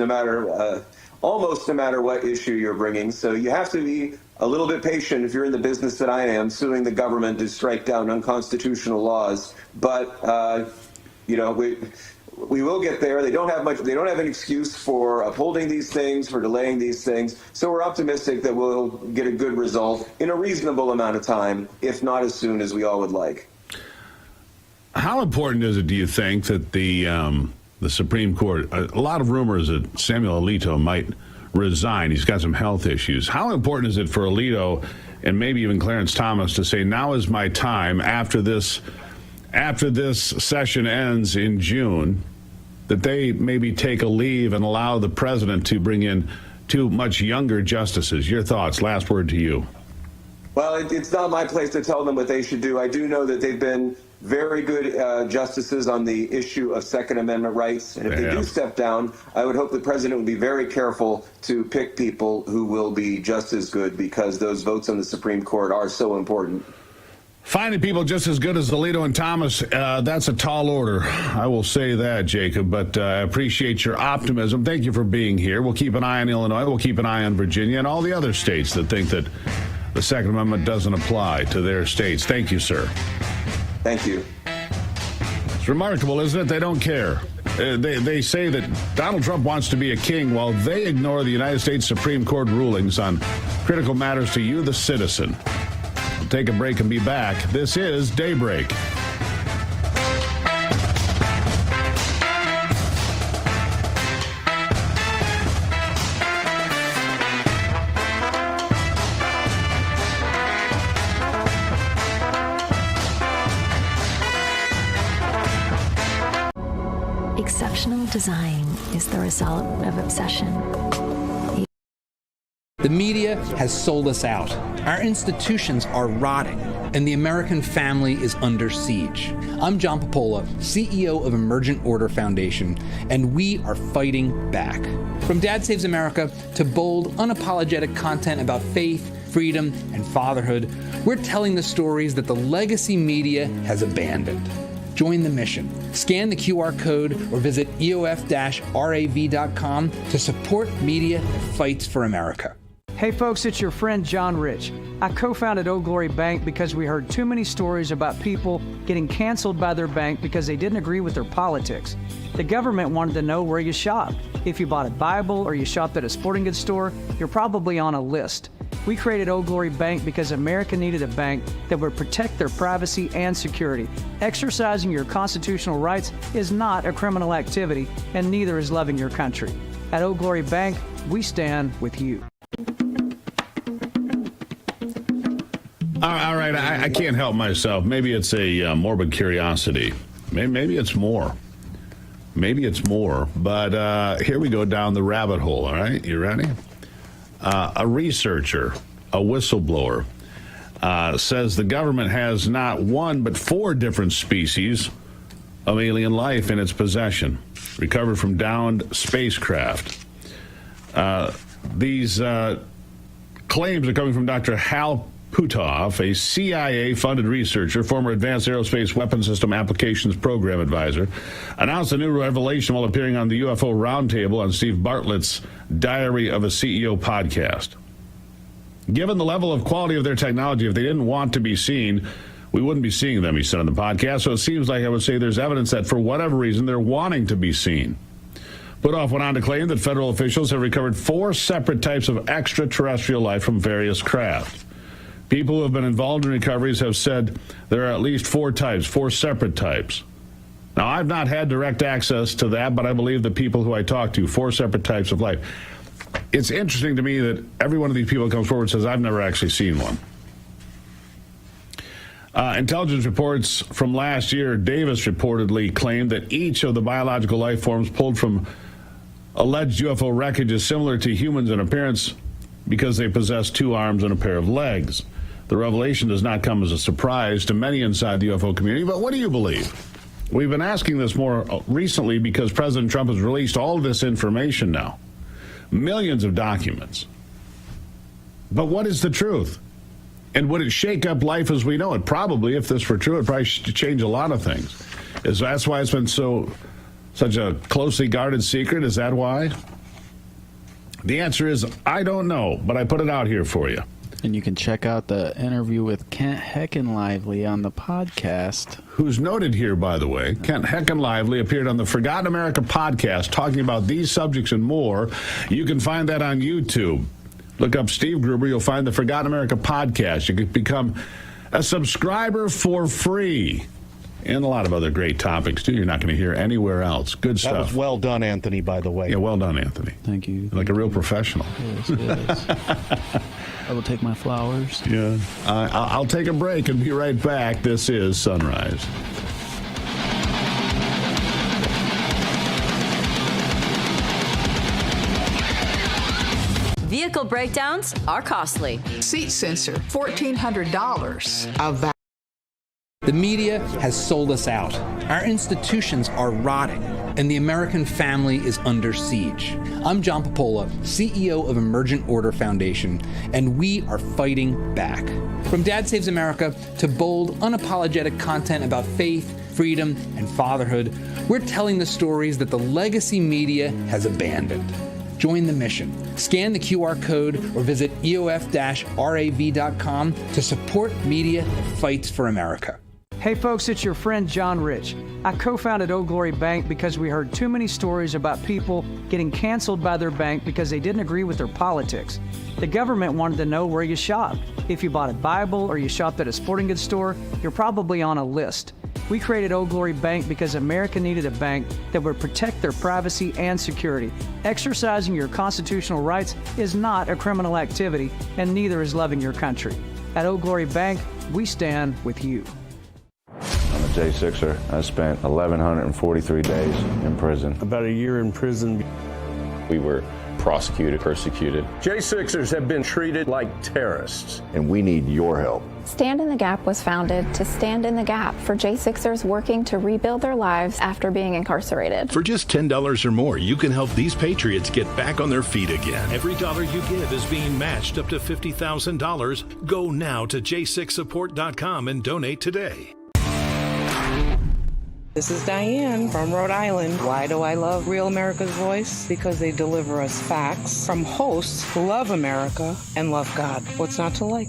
almost no matter what issue you're bringing. So you have to be a little bit patient if you're in the business that I am, suing the government to strike down unconstitutional laws. But we will get there. They don't have an excuse for upholding these things, for delaying these things. So we're optimistic that we'll get a good result in a reasonable amount of time, if not as soon as we all would like. How important is it, do you think, that the Supreme Court, a lot of rumors that Samuel Alito might resign. He's got some health issues. How important is it for Alito and maybe even Clarence Thomas to say, now is my time after this session ends in June? that they maybe take a leave and allow the president to bring in 2 much younger justices. Your thoughts. Last word to you. Well, it's not my place to tell them what they should do. I do know that they've been very good justices on the issue of Second Amendment rights. And if they do step down, I would hope the president would be very careful to pick people who will be just as good, because those votes on the Supreme Court are so important. Finding people just as good as Alito and Thomas, that's a tall order. I will say that, Jacob, but I appreciate your optimism. Thank you for being here. We'll keep an eye on Illinois. We'll keep an eye on Virginia and all the other states that think that the Second Amendment doesn't apply to their states. Thank you, sir. Thank you. It's remarkable, isn't it? They don't care. They say that Donald Trump wants to be a king while they ignore the United States Supreme Court rulings on critical matters to you, the citizen. We'll take a break and be back. This is Daybreak. Exceptional design is the result of obsession. The media has sold us out. Our institutions are rotting, and the American family is under siege. I'm John Popola, CEO of Emergent Order Foundation, and we are fighting back. From Dad Saves America to bold, unapologetic content about faith, freedom, and fatherhood, we're telling the stories that the legacy media has abandoned. Join the mission. Scan the QR code or visit eof-rav.com to support media that fights for America. Hey folks, it's your friend John Rich. I co-founded Old Glory Bank because we heard too many stories about people getting canceled by their bank because they didn't agree with their politics. The government wanted to know where you shopped. If you bought a Bible or you shopped at a sporting goods store, you're probably on a list. We created Old Glory Bank because America needed a bank that would protect their privacy and security. Exercising your constitutional rights is not a criminal activity, and neither is loving your country. At Old Glory Bank, we stand with you. All right, I can't help myself. Maybe it's a morbid curiosity. Maybe it's more. Maybe it's more. But here we go down the rabbit hole, all right? You ready? A researcher, a whistleblower, says the government has not 1 but 4 different species of alien life in its possession, recovered from downed spacecraft. These claims are coming from Dr. Hal Puthoff, a CIA-funded researcher, former Advanced Aerospace Weapon System Applications Program Advisor, announced a new revelation while appearing on the UFO Roundtable on Steve Bartlett's Diary of a CEO podcast. Given the level of quality of their technology, if they didn't want to be seen, we wouldn't be seeing them, he said on the podcast. So it seems like I would say there's evidence that for whatever reason, they're wanting to be seen. Puthoff went on to claim that federal officials have recovered 4 separate types of extraterrestrial life from various craft. People who have been involved in recoveries have said there are at least 4 types, 4 separate types. Now, I've not had direct access to that, but I believe the people who I talk to, 4 separate types of life. It's interesting to me that every one of these people comes forward and says, I've never actually seen one. Intelligence reports from last year, Davis reportedly claimed that each of the biological life forms pulled from alleged UFO wreckage is similar to humans in appearance because they possess 2 arms and a pair of legs. The revelation does not come as a surprise to many inside the UFO community, but what do you believe? We've been asking this more recently because President Trump has released all of this information now. Millions of documents. But what is the truth? And would it shake up life as we know it? Probably, if this were true, it probably should change a lot of things. That's why it's been such a closely guarded secret? Is that why? The answer is, I don't know, but I put it out here for you. And you can check out the interview with Kent Heckenlively on the podcast. Who's noted here, by the way. Kent Heckenlively appeared on the Forgotten America podcast talking about these subjects and more. You can find that on YouTube. Look up Steve Gruber. You'll find the Forgotten America podcast. You can become a subscriber for free. And a lot of other great topics, too. You're not going to hear anywhere else. Good stuff. That was well done, Anthony, by the way. Yeah, well done, Anthony. Thank you. Like a real professional. Yes. I will take my flowers. Yeah. I'll take a break and be right back. This is Sunrise. Vehicle breakdowns are costly. Seat sensor, $1,400. The media has sold us out. Our institutions are rotting, and the American family is under siege. I'm John Popola, CEO of Emergent Order Foundation, and we are fighting back. From Dad Saves America to bold, unapologetic content about faith, freedom, and fatherhood, we're telling the stories that the legacy media has abandoned. Join the mission. Scan the QR code or visit eof-rav.com to support media that fights for America. Hey folks, it's your friend John Rich. I co-founded Old Glory Bank because we heard too many stories about people getting canceled by their bank because they didn't agree with their politics. The government wanted to know where you shopped. If you bought a Bible or you shopped at a sporting goods store, you're probably on a list. We created Old Glory Bank because America needed a bank that would protect their privacy and security. Exercising your constitutional rights is not a criminal activity, and neither is loving your country. At Old Glory Bank, we stand with you. I'm a J6er. I spent 1,143 days in prison. About a year in prison. We were prosecuted, persecuted. J6ers have been treated like terrorists. And we need your help. Stand in the Gap was founded to stand in the gap for J6ers working to rebuild their lives after being incarcerated. For just $10 or more, you can help these patriots get back on their feet again. Every dollar you give is being matched up to $50,000. Go now to j6support.com and donate today. This is Diane from Rhode Island. Why do I love Real America's Voice? Because they deliver us facts from hosts who love America and love God. What's not to like?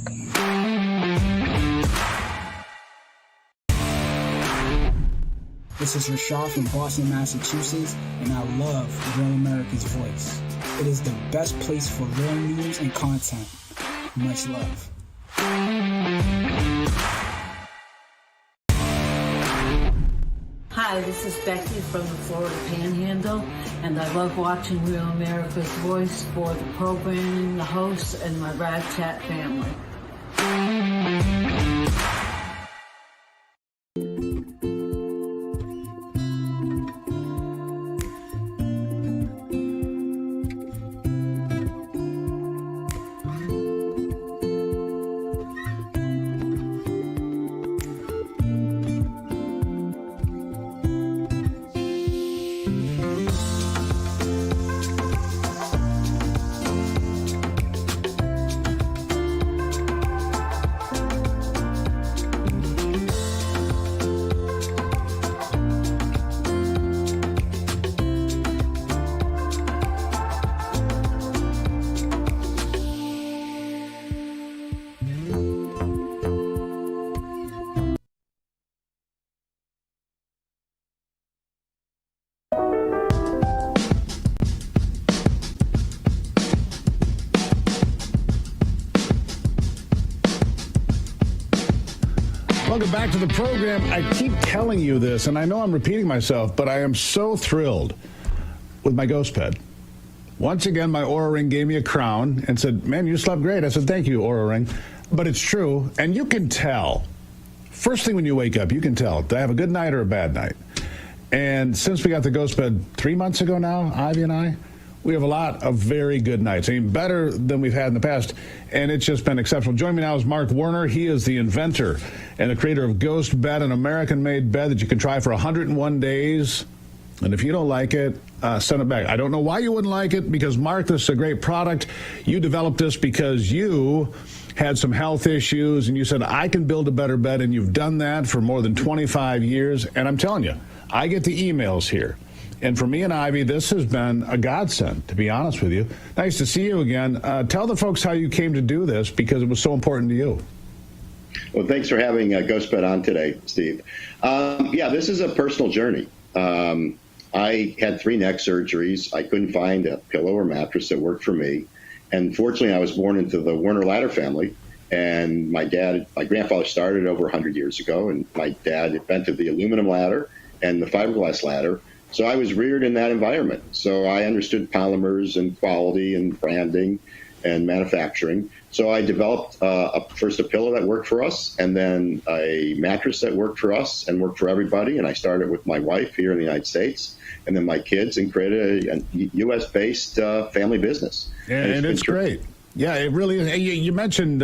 This is Rashad from Boston, Massachusetts, and I love Real America's Voice. It is the best place for real news and content. Much love. Hi, this is Becky from the Florida Panhandle, and I love watching Real America's Voice for the programming, the hosts, and my Rad Chat family. Welcome back to the program. I keep telling you this, and I know I'm repeating myself, but I am so thrilled with my ghost bed. Once again, my Oura Ring gave me a crown and said, man, you slept great. I said, thank you, Oura Ring. But it's true, and you can tell. First thing when you wake up, you can tell. Do I have a good night or a bad night? And since we got the ghost bed 3 months ago now, Ivy and I, we have a lot of very good nights. I mean, better than we've had in the past, and it's just been exceptional. Joining me now is Mark Werner. He is the inventor and the creator of Ghost Bed, an American-made bed that you can try for 101 days. And if you don't like it, send it back. I don't know why you wouldn't like it, because, Mark, this is a great product. You developed this because you had some health issues, and you said, I can build a better bed, and you've done that for more than 25 years. And I'm telling you, I get the emails here. And for me and Ivy, this has been a godsend, to be honest with you. Nice to see you again. Tell the folks how you came to do this, because it was so important to you. Well, thanks for having GhostBed on today, Steve. Yeah, this is a personal journey. I had 3 neck surgeries. I couldn't find a pillow or mattress that worked for me. And fortunately, I was born into the Werner ladder family. And my grandfather started over 100 years ago, and my dad invented the aluminum ladder and the fiberglass ladder. So I was reared in that environment. So I understood polymers and quality and branding and manufacturing. So I developed first a pillow that worked for us, and then a mattress that worked for us and worked for everybody. And I started with my wife here in the United States, and then my kids, and created a U.S.-based family business. And it's great. Yeah, it really is. You mentioned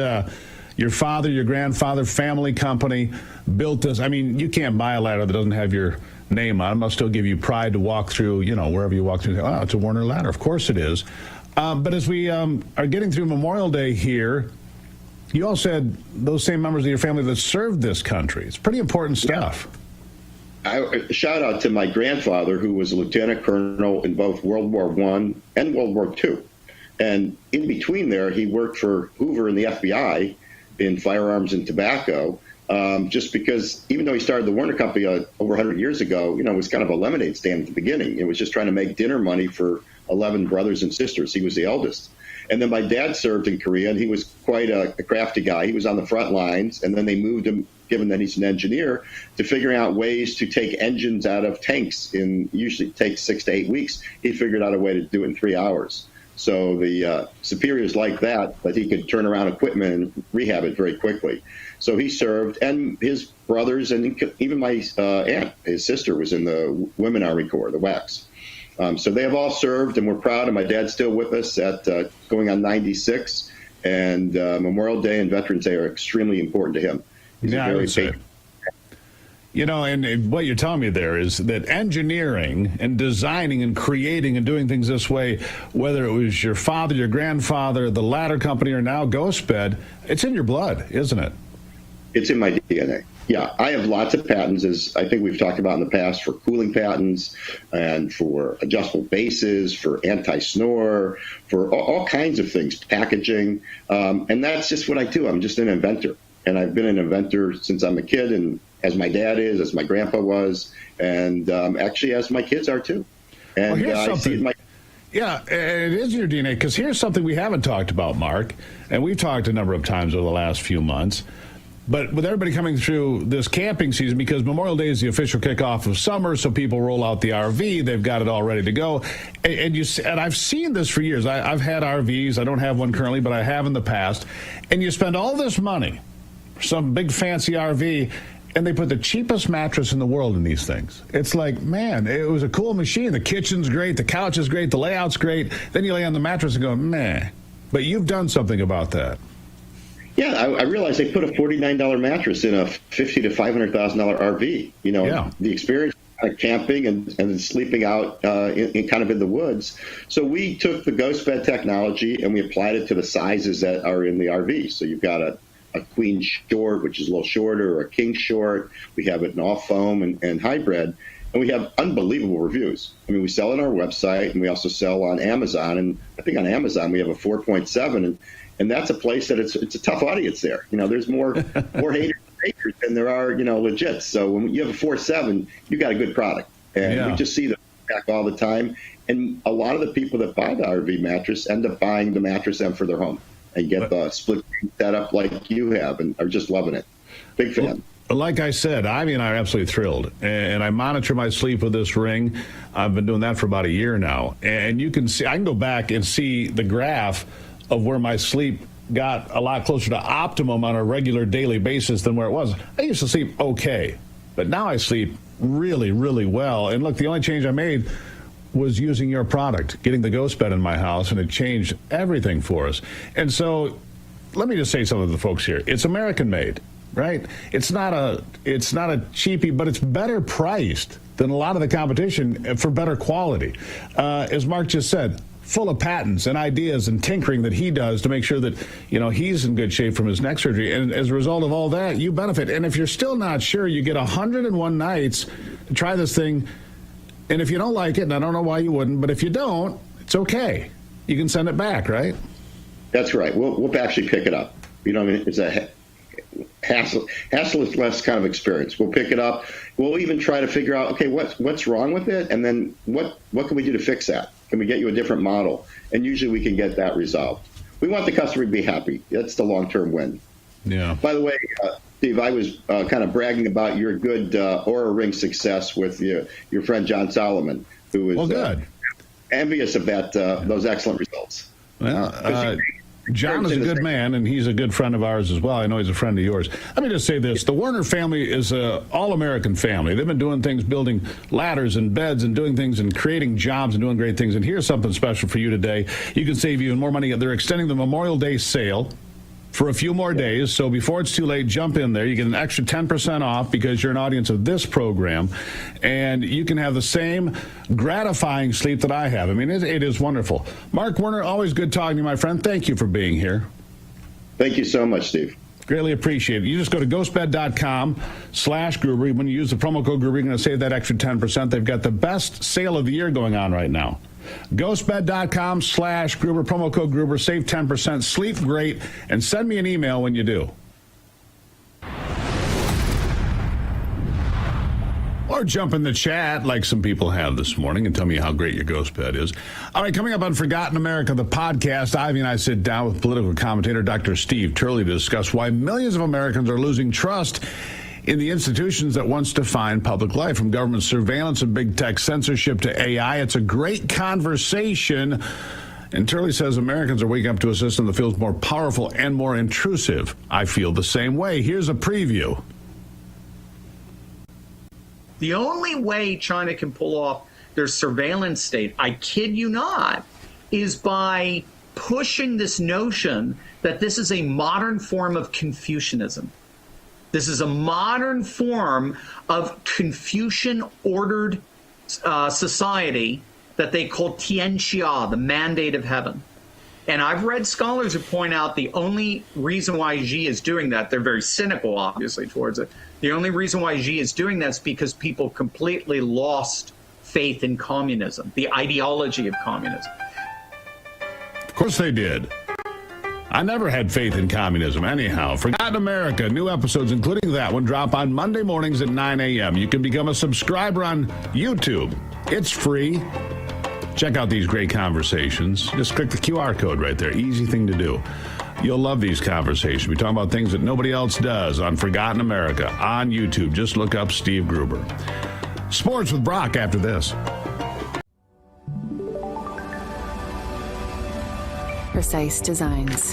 your father, your grandfather, family company built this. I mean, you can't buy a ladder that doesn't have your name on it. Must still give you pride to walk through, wherever you walk through. Oh, it's a Warner ladder. Of course it is. But as we are getting through Memorial Day here, you all said those same members of your family that served this country. It's pretty important stuff. Shout out to my grandfather, who was a lieutenant colonel in both World War I and World War II. And in between there, he worked for Hoover in the FBI in firearms and tobacco, just because even though he started the Warner Company over 100 years ago, it was kind of a lemonade stand at the beginning. It was just trying to make dinner money for 11 brothers and sisters. He was the eldest. And then my dad served in Korea, and he was quite a crafty guy. He was on the front lines, and then they moved him, given that he's an engineer, to figuring out ways to take engines out of tanks. Usually it takes 6 to 8 weeks. He figured out a way to do it in 3 hours. So the superiors liked that, but he could turn around equipment and rehab it very quickly. So he served, and his brothers, and even my aunt, his sister, was in the Women Army Corps, the WACs. So they have all served, and we're proud. And my dad's still with us at going on 96. And Memorial Day and Veterans Day are extremely important to him. He's I would say. And what you're telling me there is that engineering and designing and creating and doing things this way, whether it was your father, your grandfather, the ladder company, or now GhostBed, it's in your blood, isn't it? It's in my DNA. Yeah, I have lots of patents, as I think we've talked about in the past, for cooling patents and for adjustable bases, for anti-snore, for all kinds of things, packaging. And that's just what I do. I'm just an inventor. And I've been an inventor since I'm a kid, and as my dad is, as my grandpa was, and actually as my kids are too. And here's I something. see Yeah, it is your DNA, because here's something we haven't talked about, Mark, and we've talked a number of times over the last few months. But with everybody coming through this camping season, because Memorial Day is the official kickoff of summer, so people roll out the RV, they've got it all ready to go. And I've seen this for years. I've had RVs. I don't have one currently, but I have in the past. And you spend all this money for some big fancy RV, and they put the cheapest mattress in the world in these things. It's like, man, it was a cool machine. The kitchen's great, the couch is great, the layout's great. Then you lay on the mattress and go, meh. But you've done something about that. Yeah, I realized they put a $49 mattress in a $50,000 to $500,000 RV. The experience of camping and sleeping out in kind of in the woods. So we took the GhostBed technology and we applied it to the sizes that are in the RV. So you've got a queen short, which is a little shorter, or a king short. We have it in all foam and hybrid. And we have unbelievable reviews. I mean, we sell on our website, and we also sell on Amazon. And I think on Amazon we have a 4.7, and that's a place that it's a tough audience there. There's more haters than there are legit. So when you have a 4.7, you got a good product, and we just see the feedback all the time. And a lot of the people that buy the RV mattress end up buying the mattress and for their home, and get the split setup like you have, and are just loving it. Big fan. Like I said, Ivy and I are absolutely thrilled, and I monitor my sleep with this ring. I've been doing that for about a year now, and you can see, I can go back and see the graph of where my sleep got a lot closer to optimum on a regular daily basis than where it was. I used to sleep okay, but now I sleep really, really well. And look, the only change I made was using your product, getting the GhostBed in my house, and it changed everything for us. And so let me just say something to the folks here. It's American made, right? It's not a cheapie, but it's better priced than a lot of the competition for better quality. As Mark just said, full of patents and ideas and tinkering that he does to make sure that, he's in good shape from his neck surgery. And as a result of all that, you benefit. And if you're still not sure, you get 101 nights to try this thing. And if you don't like it, and I don't know why you wouldn't, but if you don't, it's okay. You can send it back, right? That's right. We'll actually pick it up. It's a hassle-less kind of experience. We'll pick it up. We'll even try to figure out, okay, what's wrong with it, and then what can we do to fix that? Can we get you a different model? And usually we can get that resolved. We want the customer to be happy. That's the long-term win. Yeah. By the way, Steve, I was kind of bragging about your good Oura Ring success with your friend John Solomon, who was envious of those excellent results. Well, John is a good man, and he's a good friend of ours as well. I know he's a friend of yours. Let me just say this. The Warner family is an all-American family. They've been doing things, building ladders and beds and doing things and creating jobs and doing great things. And here's something special for you today. You can save even more money. They're extending the Memorial Day sale for a few more days. So before it's too late, jump in there. You get an extra 10% off because you're an audience of this program, and you can have the same gratifying sleep that I have. I mean, it is wonderful. Mark Werner, always good talking to you, my friend. Thank you for being here. Thank you so much, Steve. Greatly appreciate it. You just go to ghostbed.com/Gruber. When you use the promo code Gruber, you're going to save that extra 10%. They've got the best sale of the year going on right now. Ghostbed.com/Gruber, promo code Gruber, save 10%, sleep great, and send me an email when you do. Or jump in the chat like some people have this morning and tell me how great your ghost bed is. All right, coming up on Forgotten America, the podcast, Ivy and I sit down with political commentator Dr. Steve Turley to discuss why millions of Americans are losing trust in the institutions that once defined public life, from government surveillance and big tech censorship to AI. It's a great conversation. And Turley says Americans are waking up to a system that feels more powerful and more intrusive. I feel the same way. Here's a preview. The only way China can pull off their surveillance state, I kid you not, is by pushing this notion that this is a modern form of Confucianism. This is a modern form of Confucian-ordered society that they call Tianxia, the mandate of heaven. And I've read scholars who point out the only reason why Xi is doing that, they're very cynical, obviously, towards it. The only reason why Xi is doing that is because people completely lost faith in communism, the ideology of communism. Of course they did. I never had faith in communism anyhow. Forgotten America, new episodes, including that one, drop on Monday mornings at 9 a.m. You can become a subscriber on YouTube. It's free. Check out these great conversations. Just click the QR code right there. Easy thing to do. You'll love these conversations. We talk about things that nobody else does on Forgotten America on YouTube. Just look up Steve Gruber. Sports with Brock after this. Precise designs.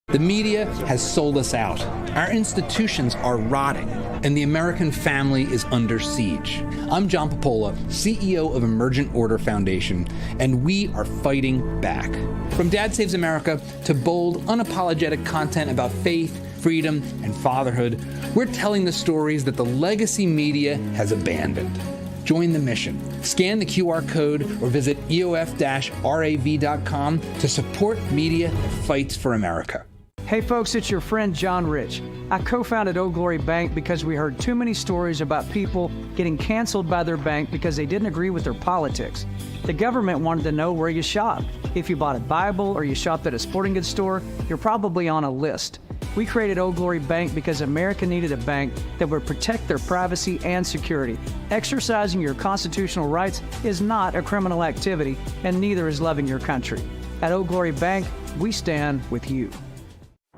The media has sold us out. Our institutions are rotting, and the American family is under siege. I'm John Popola, CEO of Emergent Order Foundation, and we are fighting back. From Dad Saves America to bold, unapologetic content about faith, freedom, and fatherhood, we're telling the stories that the legacy media has abandoned. Join the mission. Scan the QR code or visit eof-rav.com to support media that fights for America. Hey folks, it's your friend John Rich. I co-founded Old Glory Bank because we heard too many stories about people getting canceled by their bank because they didn't agree with their politics. The government wanted to know where you shop. If you bought a Bible or you shopped at a sporting goods store, you're probably on a list. We created Old Glory Bank because America needed a bank that would protect their privacy and security. Exercising your constitutional rights is not a criminal activity, and neither is loving your country. At Old Glory Bank, we stand with you.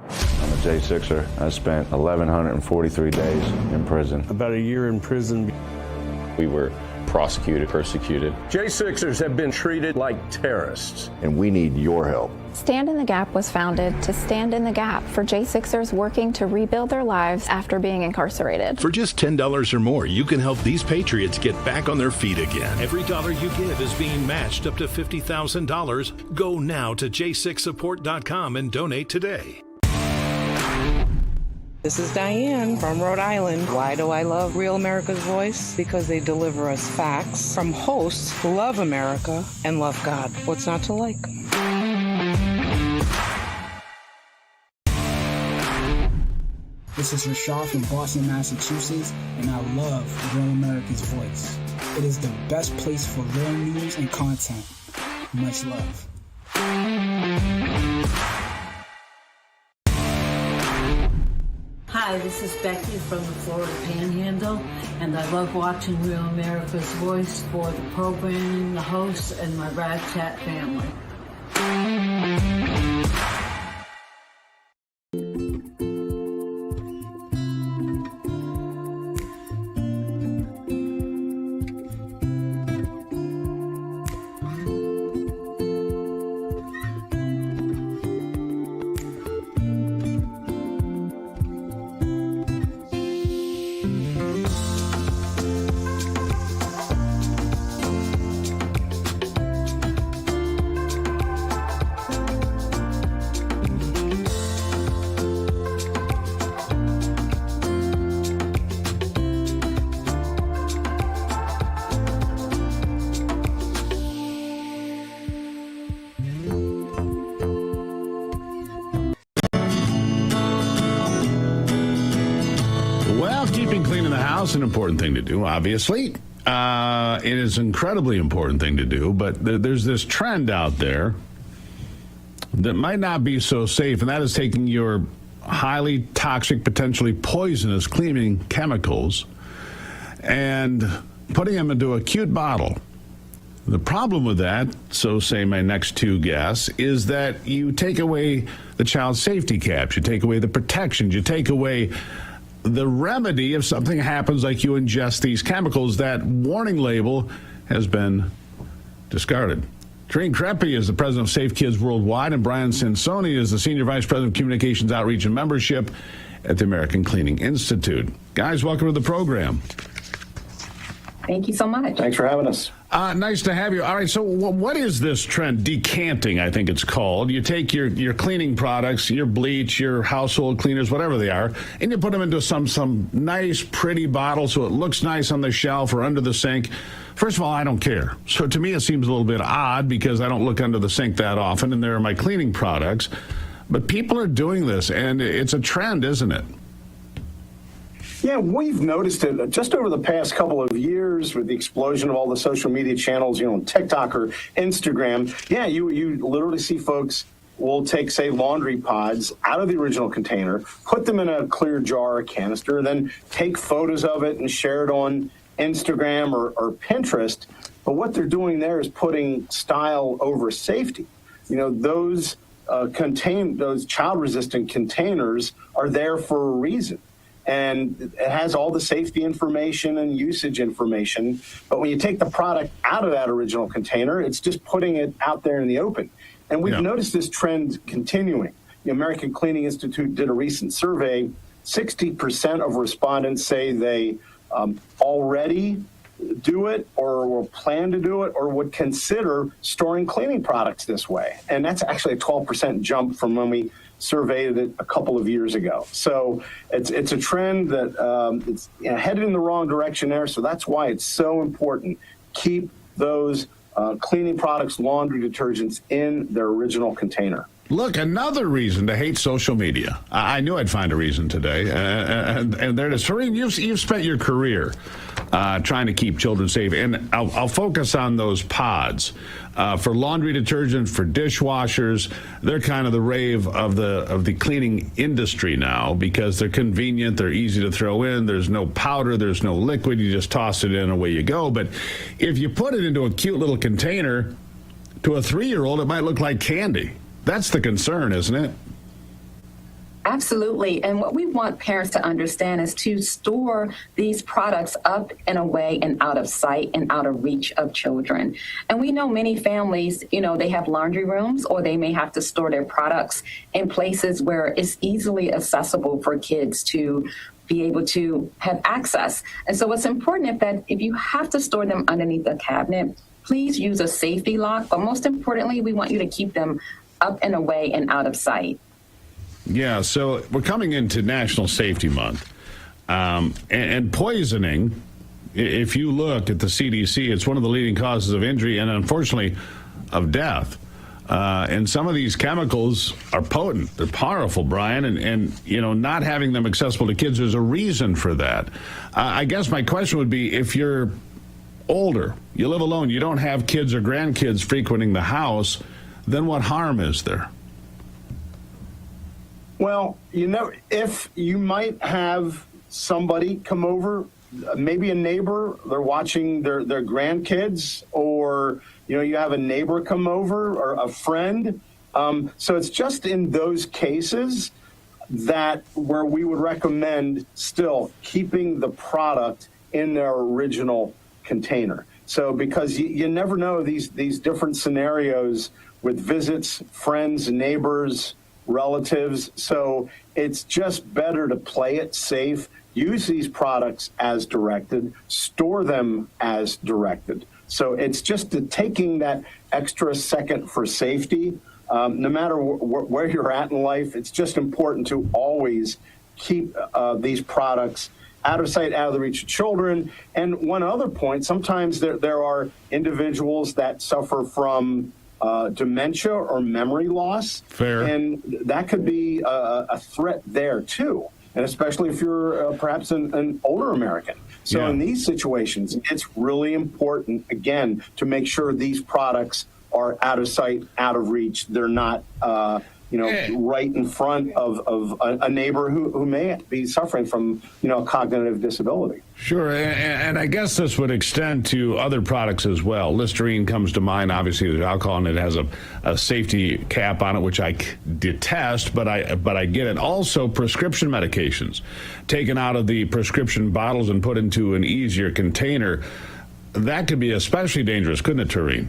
I'm a J6er. I spent 1,143 days in prison. About a year in prison. We were prosecuted, persecuted. J6ers have been treated like terrorists. And we need your help. Stand in the Gap was founded to stand in the gap for J6ers working to rebuild their lives after being incarcerated. For just $10 or more, you can help these patriots get back on their feet again. Every dollar you give is being matched up to $50,000. Go now to j6support.com and donate today. This is Diane from Rhode Island. Why do I love Real America's Voice? Because they deliver us facts from hosts who love America and love God. What's not to like? This is Rashad from Boston, Massachusetts, and I love Real America's Voice. It is the best place for real news and content. Much love. Hi, this is Becky from the Florida Panhandle, and I love watching Real America's Voice for the programming, the hosts, and my Rad Chat family. Well, keeping clean in the house is an important thing to do, obviously. It is an incredibly important thing to do, but there's this trend out there that might not be so safe, and that is taking your highly toxic, potentially poisonous cleaning chemicals and putting them into a cute bottle. The problem with that, so say my next two guests, is that you take away the child safety caps, you take away the protections, you take away the remedy if something happens like you ingest these chemicals. That warning label has been discarded. Trine Kreppe is the president of Safe Kids Worldwide, and Brian Sansoni is the senior vice president of communications, outreach, and membership at the American Cleaning Institute. Guys, welcome to the program. Thank you so much. Thanks for having us. Nice to have you. All right, so what is this trend? Decanting, I think it's called. You take your cleaning products, your bleach, your household cleaners, whatever they are, and you put them into some nice, pretty bottle so it looks nice on the shelf or under the sink. First of all, I don't care. So to me, it seems a little bit odd because I don't look under the sink that often, and there are my cleaning products. But people are doing this, and it's a trend, isn't it? Yeah, we've noticed it just over the past couple of years with the explosion of all the social media channels, TikTok or Instagram. Yeah, you literally see folks will take, say, laundry pods out of the original container, put them in a clear jar or canister, then take photos of it and share it on Instagram or Pinterest. But what they're doing there is putting style over safety. Those child-resistant containers are there for a reason. And it has all the safety information and usage information. But when you take the product out of that original container, it's just putting it out there in the open. And we've noticed this trend continuing. The American Cleaning Institute did a recent survey. 60% of respondents say they already do it or will plan to do it or would consider storing cleaning products this way. And that's actually a 12% jump from when we surveyed it a couple of years ago. So it's a trend that it's headed in the wrong direction there. So that's why it's so important. Keep those cleaning products, laundry detergents in their original container. Look, another reason to hate social media. I knew I'd find a reason today. And there it is. Serene, you've spent your career trying to keep children safe. And I'll focus on those pods. For laundry detergent, for dishwashers, they're kind of the rave of the cleaning industry now because they're convenient, they're easy to throw in, there's no powder, there's no liquid, you just toss it in and away you go. But if you put it into a cute little container, to a 3-year-old, it might look like candy. That's the concern, isn't it? Absolutely. And what we want parents to understand is to store these products up and away and out of sight and out of reach of children. And we know many families, they have laundry rooms or they may have to store their products in places where it's easily accessible for kids to be able to have access. And so what's important is that if you have to store them underneath a cabinet, please use a safety lock. But most importantly, we want you to keep them up and away and out of sight. Yeah, so we're coming into National Safety Month. And poisoning, if you look at the CDC, it's one of the leading causes of injury and, unfortunately, of death. And some of these chemicals are potent. They're powerful, Brian. And not having them accessible to kids, there's a reason for that. I guess my question would be, if you're older, you live alone, you don't have kids or grandkids frequenting the house, then what harm is there? Well, if you might have somebody come over, maybe a neighbor, they're watching their grandkids, or, you have a neighbor come over or a friend. So it's just in those cases that where we would recommend still keeping the product in their original container. So because you never know these different scenarios with visits, friends, neighbors, relatives. So it's just better to play it safe, use these products as directed, store them as directed. So it's just taking that extra second for safety. No matter where you're at in life, it's just important to always keep these products out of sight, out of the reach of children. And one other point, sometimes there are individuals that suffer from dementia or memory loss. Fair. And that could be a threat there too. and especially if you're perhaps an older American. So in these situations, it's really important, again, to make sure these products are out of sight, out of reach. They're not, right in front of a neighbor who may be suffering from, a cognitive disability. Sure, and I guess this would extend to other products as well. Listerine comes to mind. Obviously, there's alcohol, and it has a safety cap on it, which I detest, but I get it. Also, prescription medications taken out of the prescription bottles and put into an easier container. That could be especially dangerous, couldn't it, Tareen?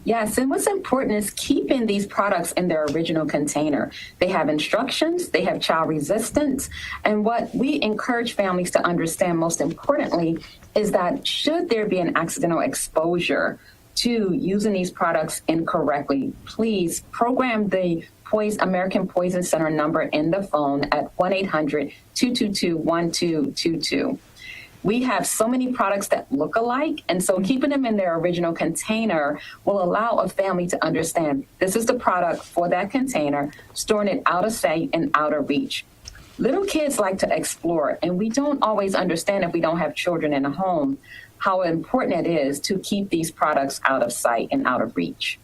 Yes, and what's important is keeping these products in their original container. They have instructions, they have child resistance, and what we encourage families to understand most importantly is that should there be an accidental exposure to using these products incorrectly, please program the American Poison Center number in the phone at 1-800-222-1222. We have so many products that look alike, and so keeping them in their original container will allow a family to understand this is the product for that container, storing it out of sight and out of reach. Little kids like to explore, and we don't always understand if we don't have children in the home how important it is to keep these products out of sight and out of reach.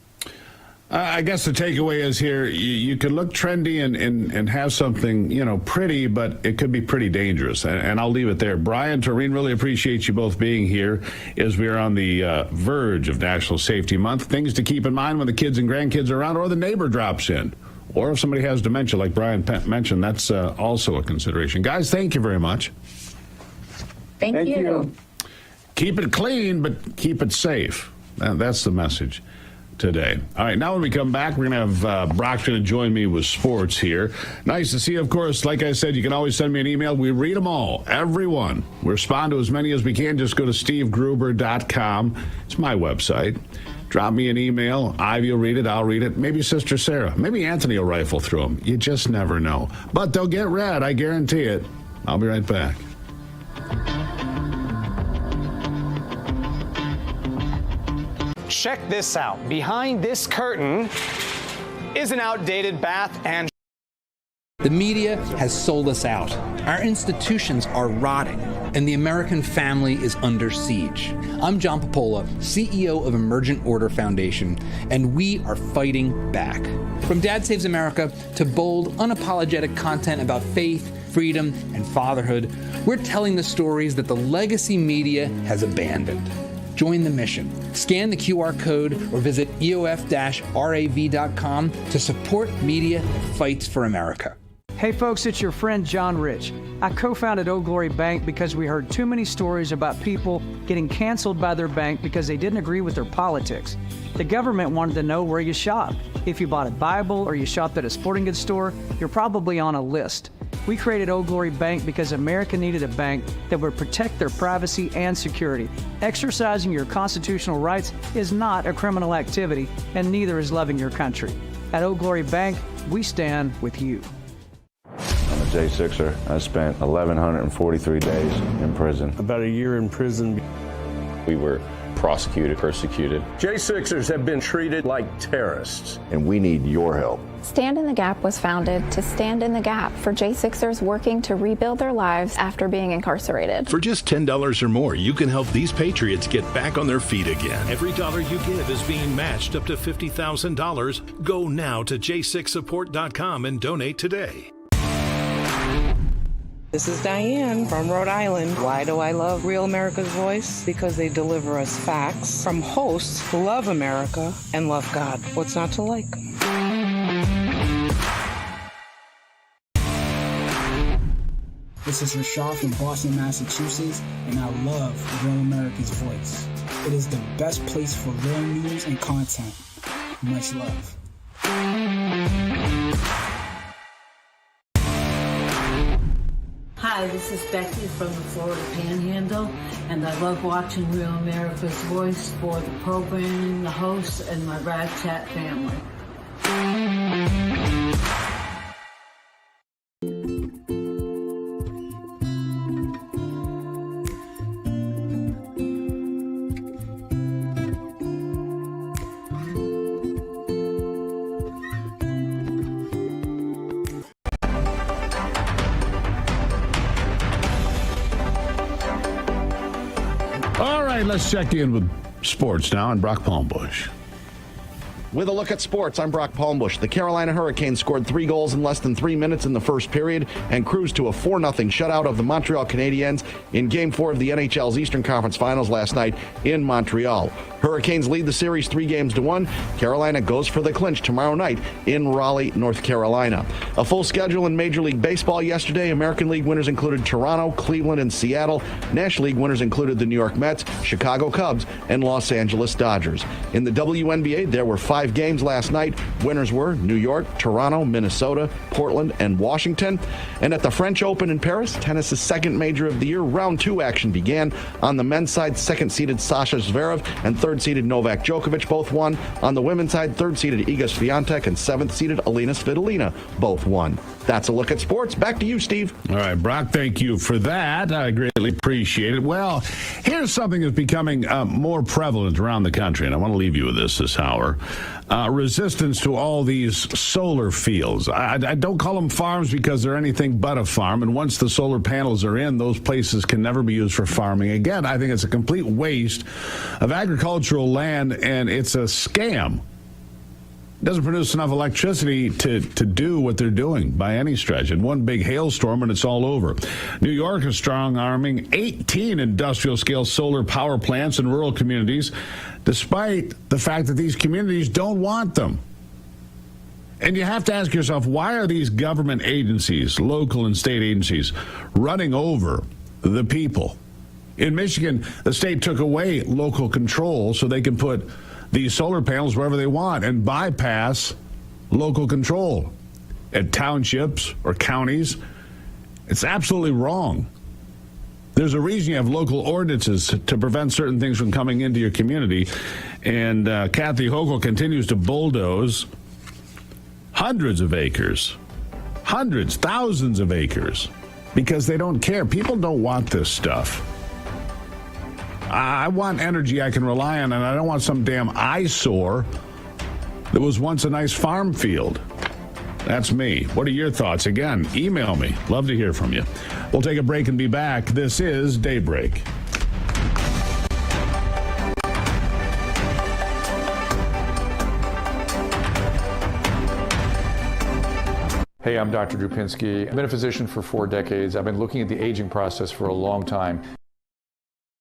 I guess the takeaway is here, you can look trendy and have something, pretty, but it could be pretty dangerous. And I'll leave it there. Brian, Tareen, really appreciate you both being here as we are on the verge of National Safety Month. Things to keep in mind when the kids and grandkids are around or the neighbor drops in. Or if somebody has dementia, like Brian mentioned, that's also a consideration. Guys, thank you very much. Thank you. Keep it clean, but keep it safe. That's the message today. All right, now when we come back, we're going to have Brock going to join me with sports here. Nice to see you. Of course, like I said, you can always send me an email. We read them all, everyone. We respond to as many as we can. Just go to stevegruber.com. It's my website. Drop me an email. Ivy will read it. I'll read it. Maybe Sister Sarah. Maybe Anthony will rifle through them. You just never know. But they'll get read. I guarantee it. I'll be right back. Check this out. Behind this curtain is an outdated bath and... The media has sold us out. Our institutions are rotting, and the American family is under siege. I'm John Popola, CEO of Emergent Order Foundation, and we are fighting back. From Dad Saves America to bold, unapologetic content about faith, freedom, and fatherhood, we're telling the stories that the legacy media has abandoned. Join the mission. Scan the QR code or visit eof-rav.com to support media that fights for America. Hey folks, it's your friend John Rich. I co-founded Old Glory Bank because we heard too many stories about people getting canceled by their bank because they didn't agree with their politics. The government wanted to know where you shop. If you bought a Bible or you shopped at a sporting goods store, you're probably on a list. We created Old Glory Bank because America needed a bank that would protect their privacy and security. Exercising your constitutional rights is not a criminal activity, and neither is loving your country. At Old Glory Bank, we stand with you. I'm a J6er. I spent 1,143 days in prison. About a year in prison. We were prosecuted, persecuted. J6ers have been treated like terrorists. And we need your help. Stand in the Gap was founded to stand in the gap for J6ers working to rebuild their lives after being incarcerated. For just $10 or more, you can help these patriots get back on their feet again. Every dollar you give is being matched up to $50,000. Go now to j6support.com and donate today. This is Diane from Rhode Island. Why do I love Real America's Voice? Because they deliver us facts from hosts who love America and love God. What's not to like? This is Rashad from Boston, Massachusetts, and I love Real America's Voice. It is the best place for real news and content. Much love. Hi, this is Becky from the Florida Panhandle, and I love watching Real America's Voice for the programming, the hosts, and my Rad Chat family. right, let's check in with sports now and Brock Palmbush. With a look at sports, I'm Brock Palmbush. The Carolina Hurricanes scored 3 goals in less than 3 minutes in the first period and cruised to a 4-0 shutout of the Montreal Canadiens in Game 4 of the NHL's Eastern Conference Finals last night in Montreal. Hurricanes lead the series 3-1. Carolina goes for the clinch tomorrow night in Raleigh, North Carolina. A full schedule in Major League Baseball yesterday. American League winners included Toronto, Cleveland, and Seattle. National League winners included the New York Mets, Chicago Cubs, and Los Angeles Dodgers. In the WNBA, there were 5 games last night. Winners were New York, Toronto, Minnesota, Portland, and Washington. And at the French Open in Paris, tennis's second major of the year, round 2 action began. On the men's side, second-seeded Sasha Zverev and third-seeded Novak Djokovic both won. On the women's side, third-seeded Iga Swiatek and seventh-seeded Alina Svitolina both won. That's a look at sports. Back to you, Steve. All right, Brock, thank you for that. I greatly appreciate it. Well, here's something that's becoming more prevalent around the country, and I want to leave you with this hour. Resistance to all these solar fields. I don't call them farms because they're anything but a farm, and once the solar panels are in, those places can never be used for farming again. I think it's a complete waste of agricultural land, and it's a scam. It doesn't produce enough electricity to do what they're doing by any stretch. And one big hailstorm and it's all over. New York is strong-arming 18 industrial-scale solar power plants in rural communities, despite the fact that these communities don't want them. And you have to ask yourself, why are these government agencies, local and state agencies, running over the people? In Michigan, the state took away local control so they can put these solar panels wherever they want and bypass local control at townships or counties. It's absolutely wrong. There's a reason you have local ordinances to prevent certain things from coming into your community. And Kathy Hochul continues to bulldoze hundreds of acres, hundreds, thousands of acres, because they don't care. People don't want this stuff. I want energy I can rely on, and I don't want some damn eyesore that was once a nice farm field. That's me. What are your thoughts? Again, email me. Love to hear from you. We'll take a break and be back. This is Daybreak. Hey, I'm Dr. Drupinski. I've been a physician for 4 decades. I've been looking at the aging process for a long time.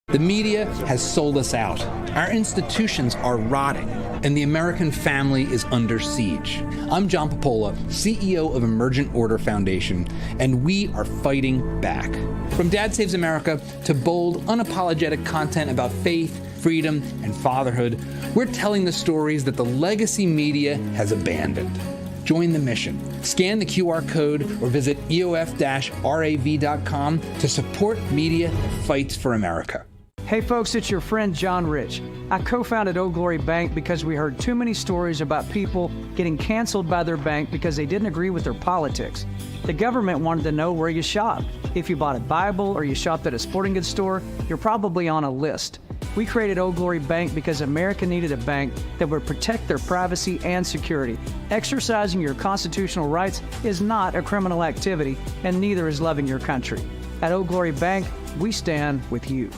The media has sold us out. Our institutions are rotting, and the American family is under siege. I'm John Popola, CEO of Emergent Order Foundation, and we are fighting back. From Dad Saves America to bold, unapologetic content about faith, freedom, and fatherhood, we're telling the stories that the legacy media has abandoned. Join the mission. Scan the QR code or visit eof-rav.com to support media that fights for America. Hey folks, it's your friend John Rich. I co-founded Old Glory Bank because we heard too many stories about people getting canceled by their bank because they didn't agree with their politics. The government wanted to know where you shop. If you bought a Bible or you shopped at a sporting goods store, you're probably on a list. We created Old Glory Bank because America needed a bank that would protect their privacy and security. Exercising your constitutional rights is not a criminal activity, and neither is loving your country. At Old Glory Bank, we stand with you.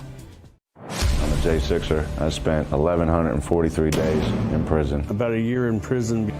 I'm a J6er. I spent 1,143 days in prison. About a year in prison.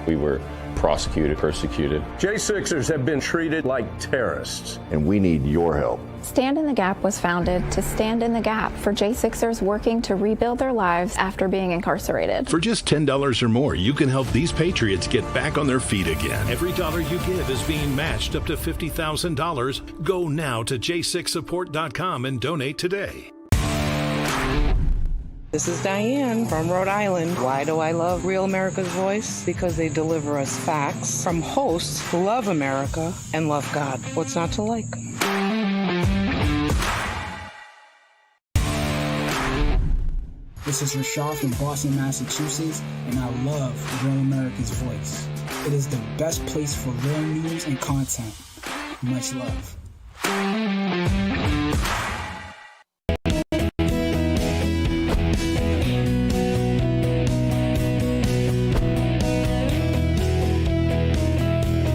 We were prosecuted, persecuted. J6ers have been treated like terrorists. And we need your help. Stand in the Gap was founded to stand in the gap for J6ers working to rebuild their lives after being incarcerated. For just $10 or more, you can help these patriots get back on their feet again. Every dollar you give is being matched up to $50,000. Go now to j6support.com and donate today. This is Diane from Rhode Island. Why do I love Real America's Voice? Because they deliver us facts from hosts who love America and love God. What's not to like? This is Rashad from Boston, Massachusetts, and I love Real America's Voice. It is the best place for real news and content. Much love.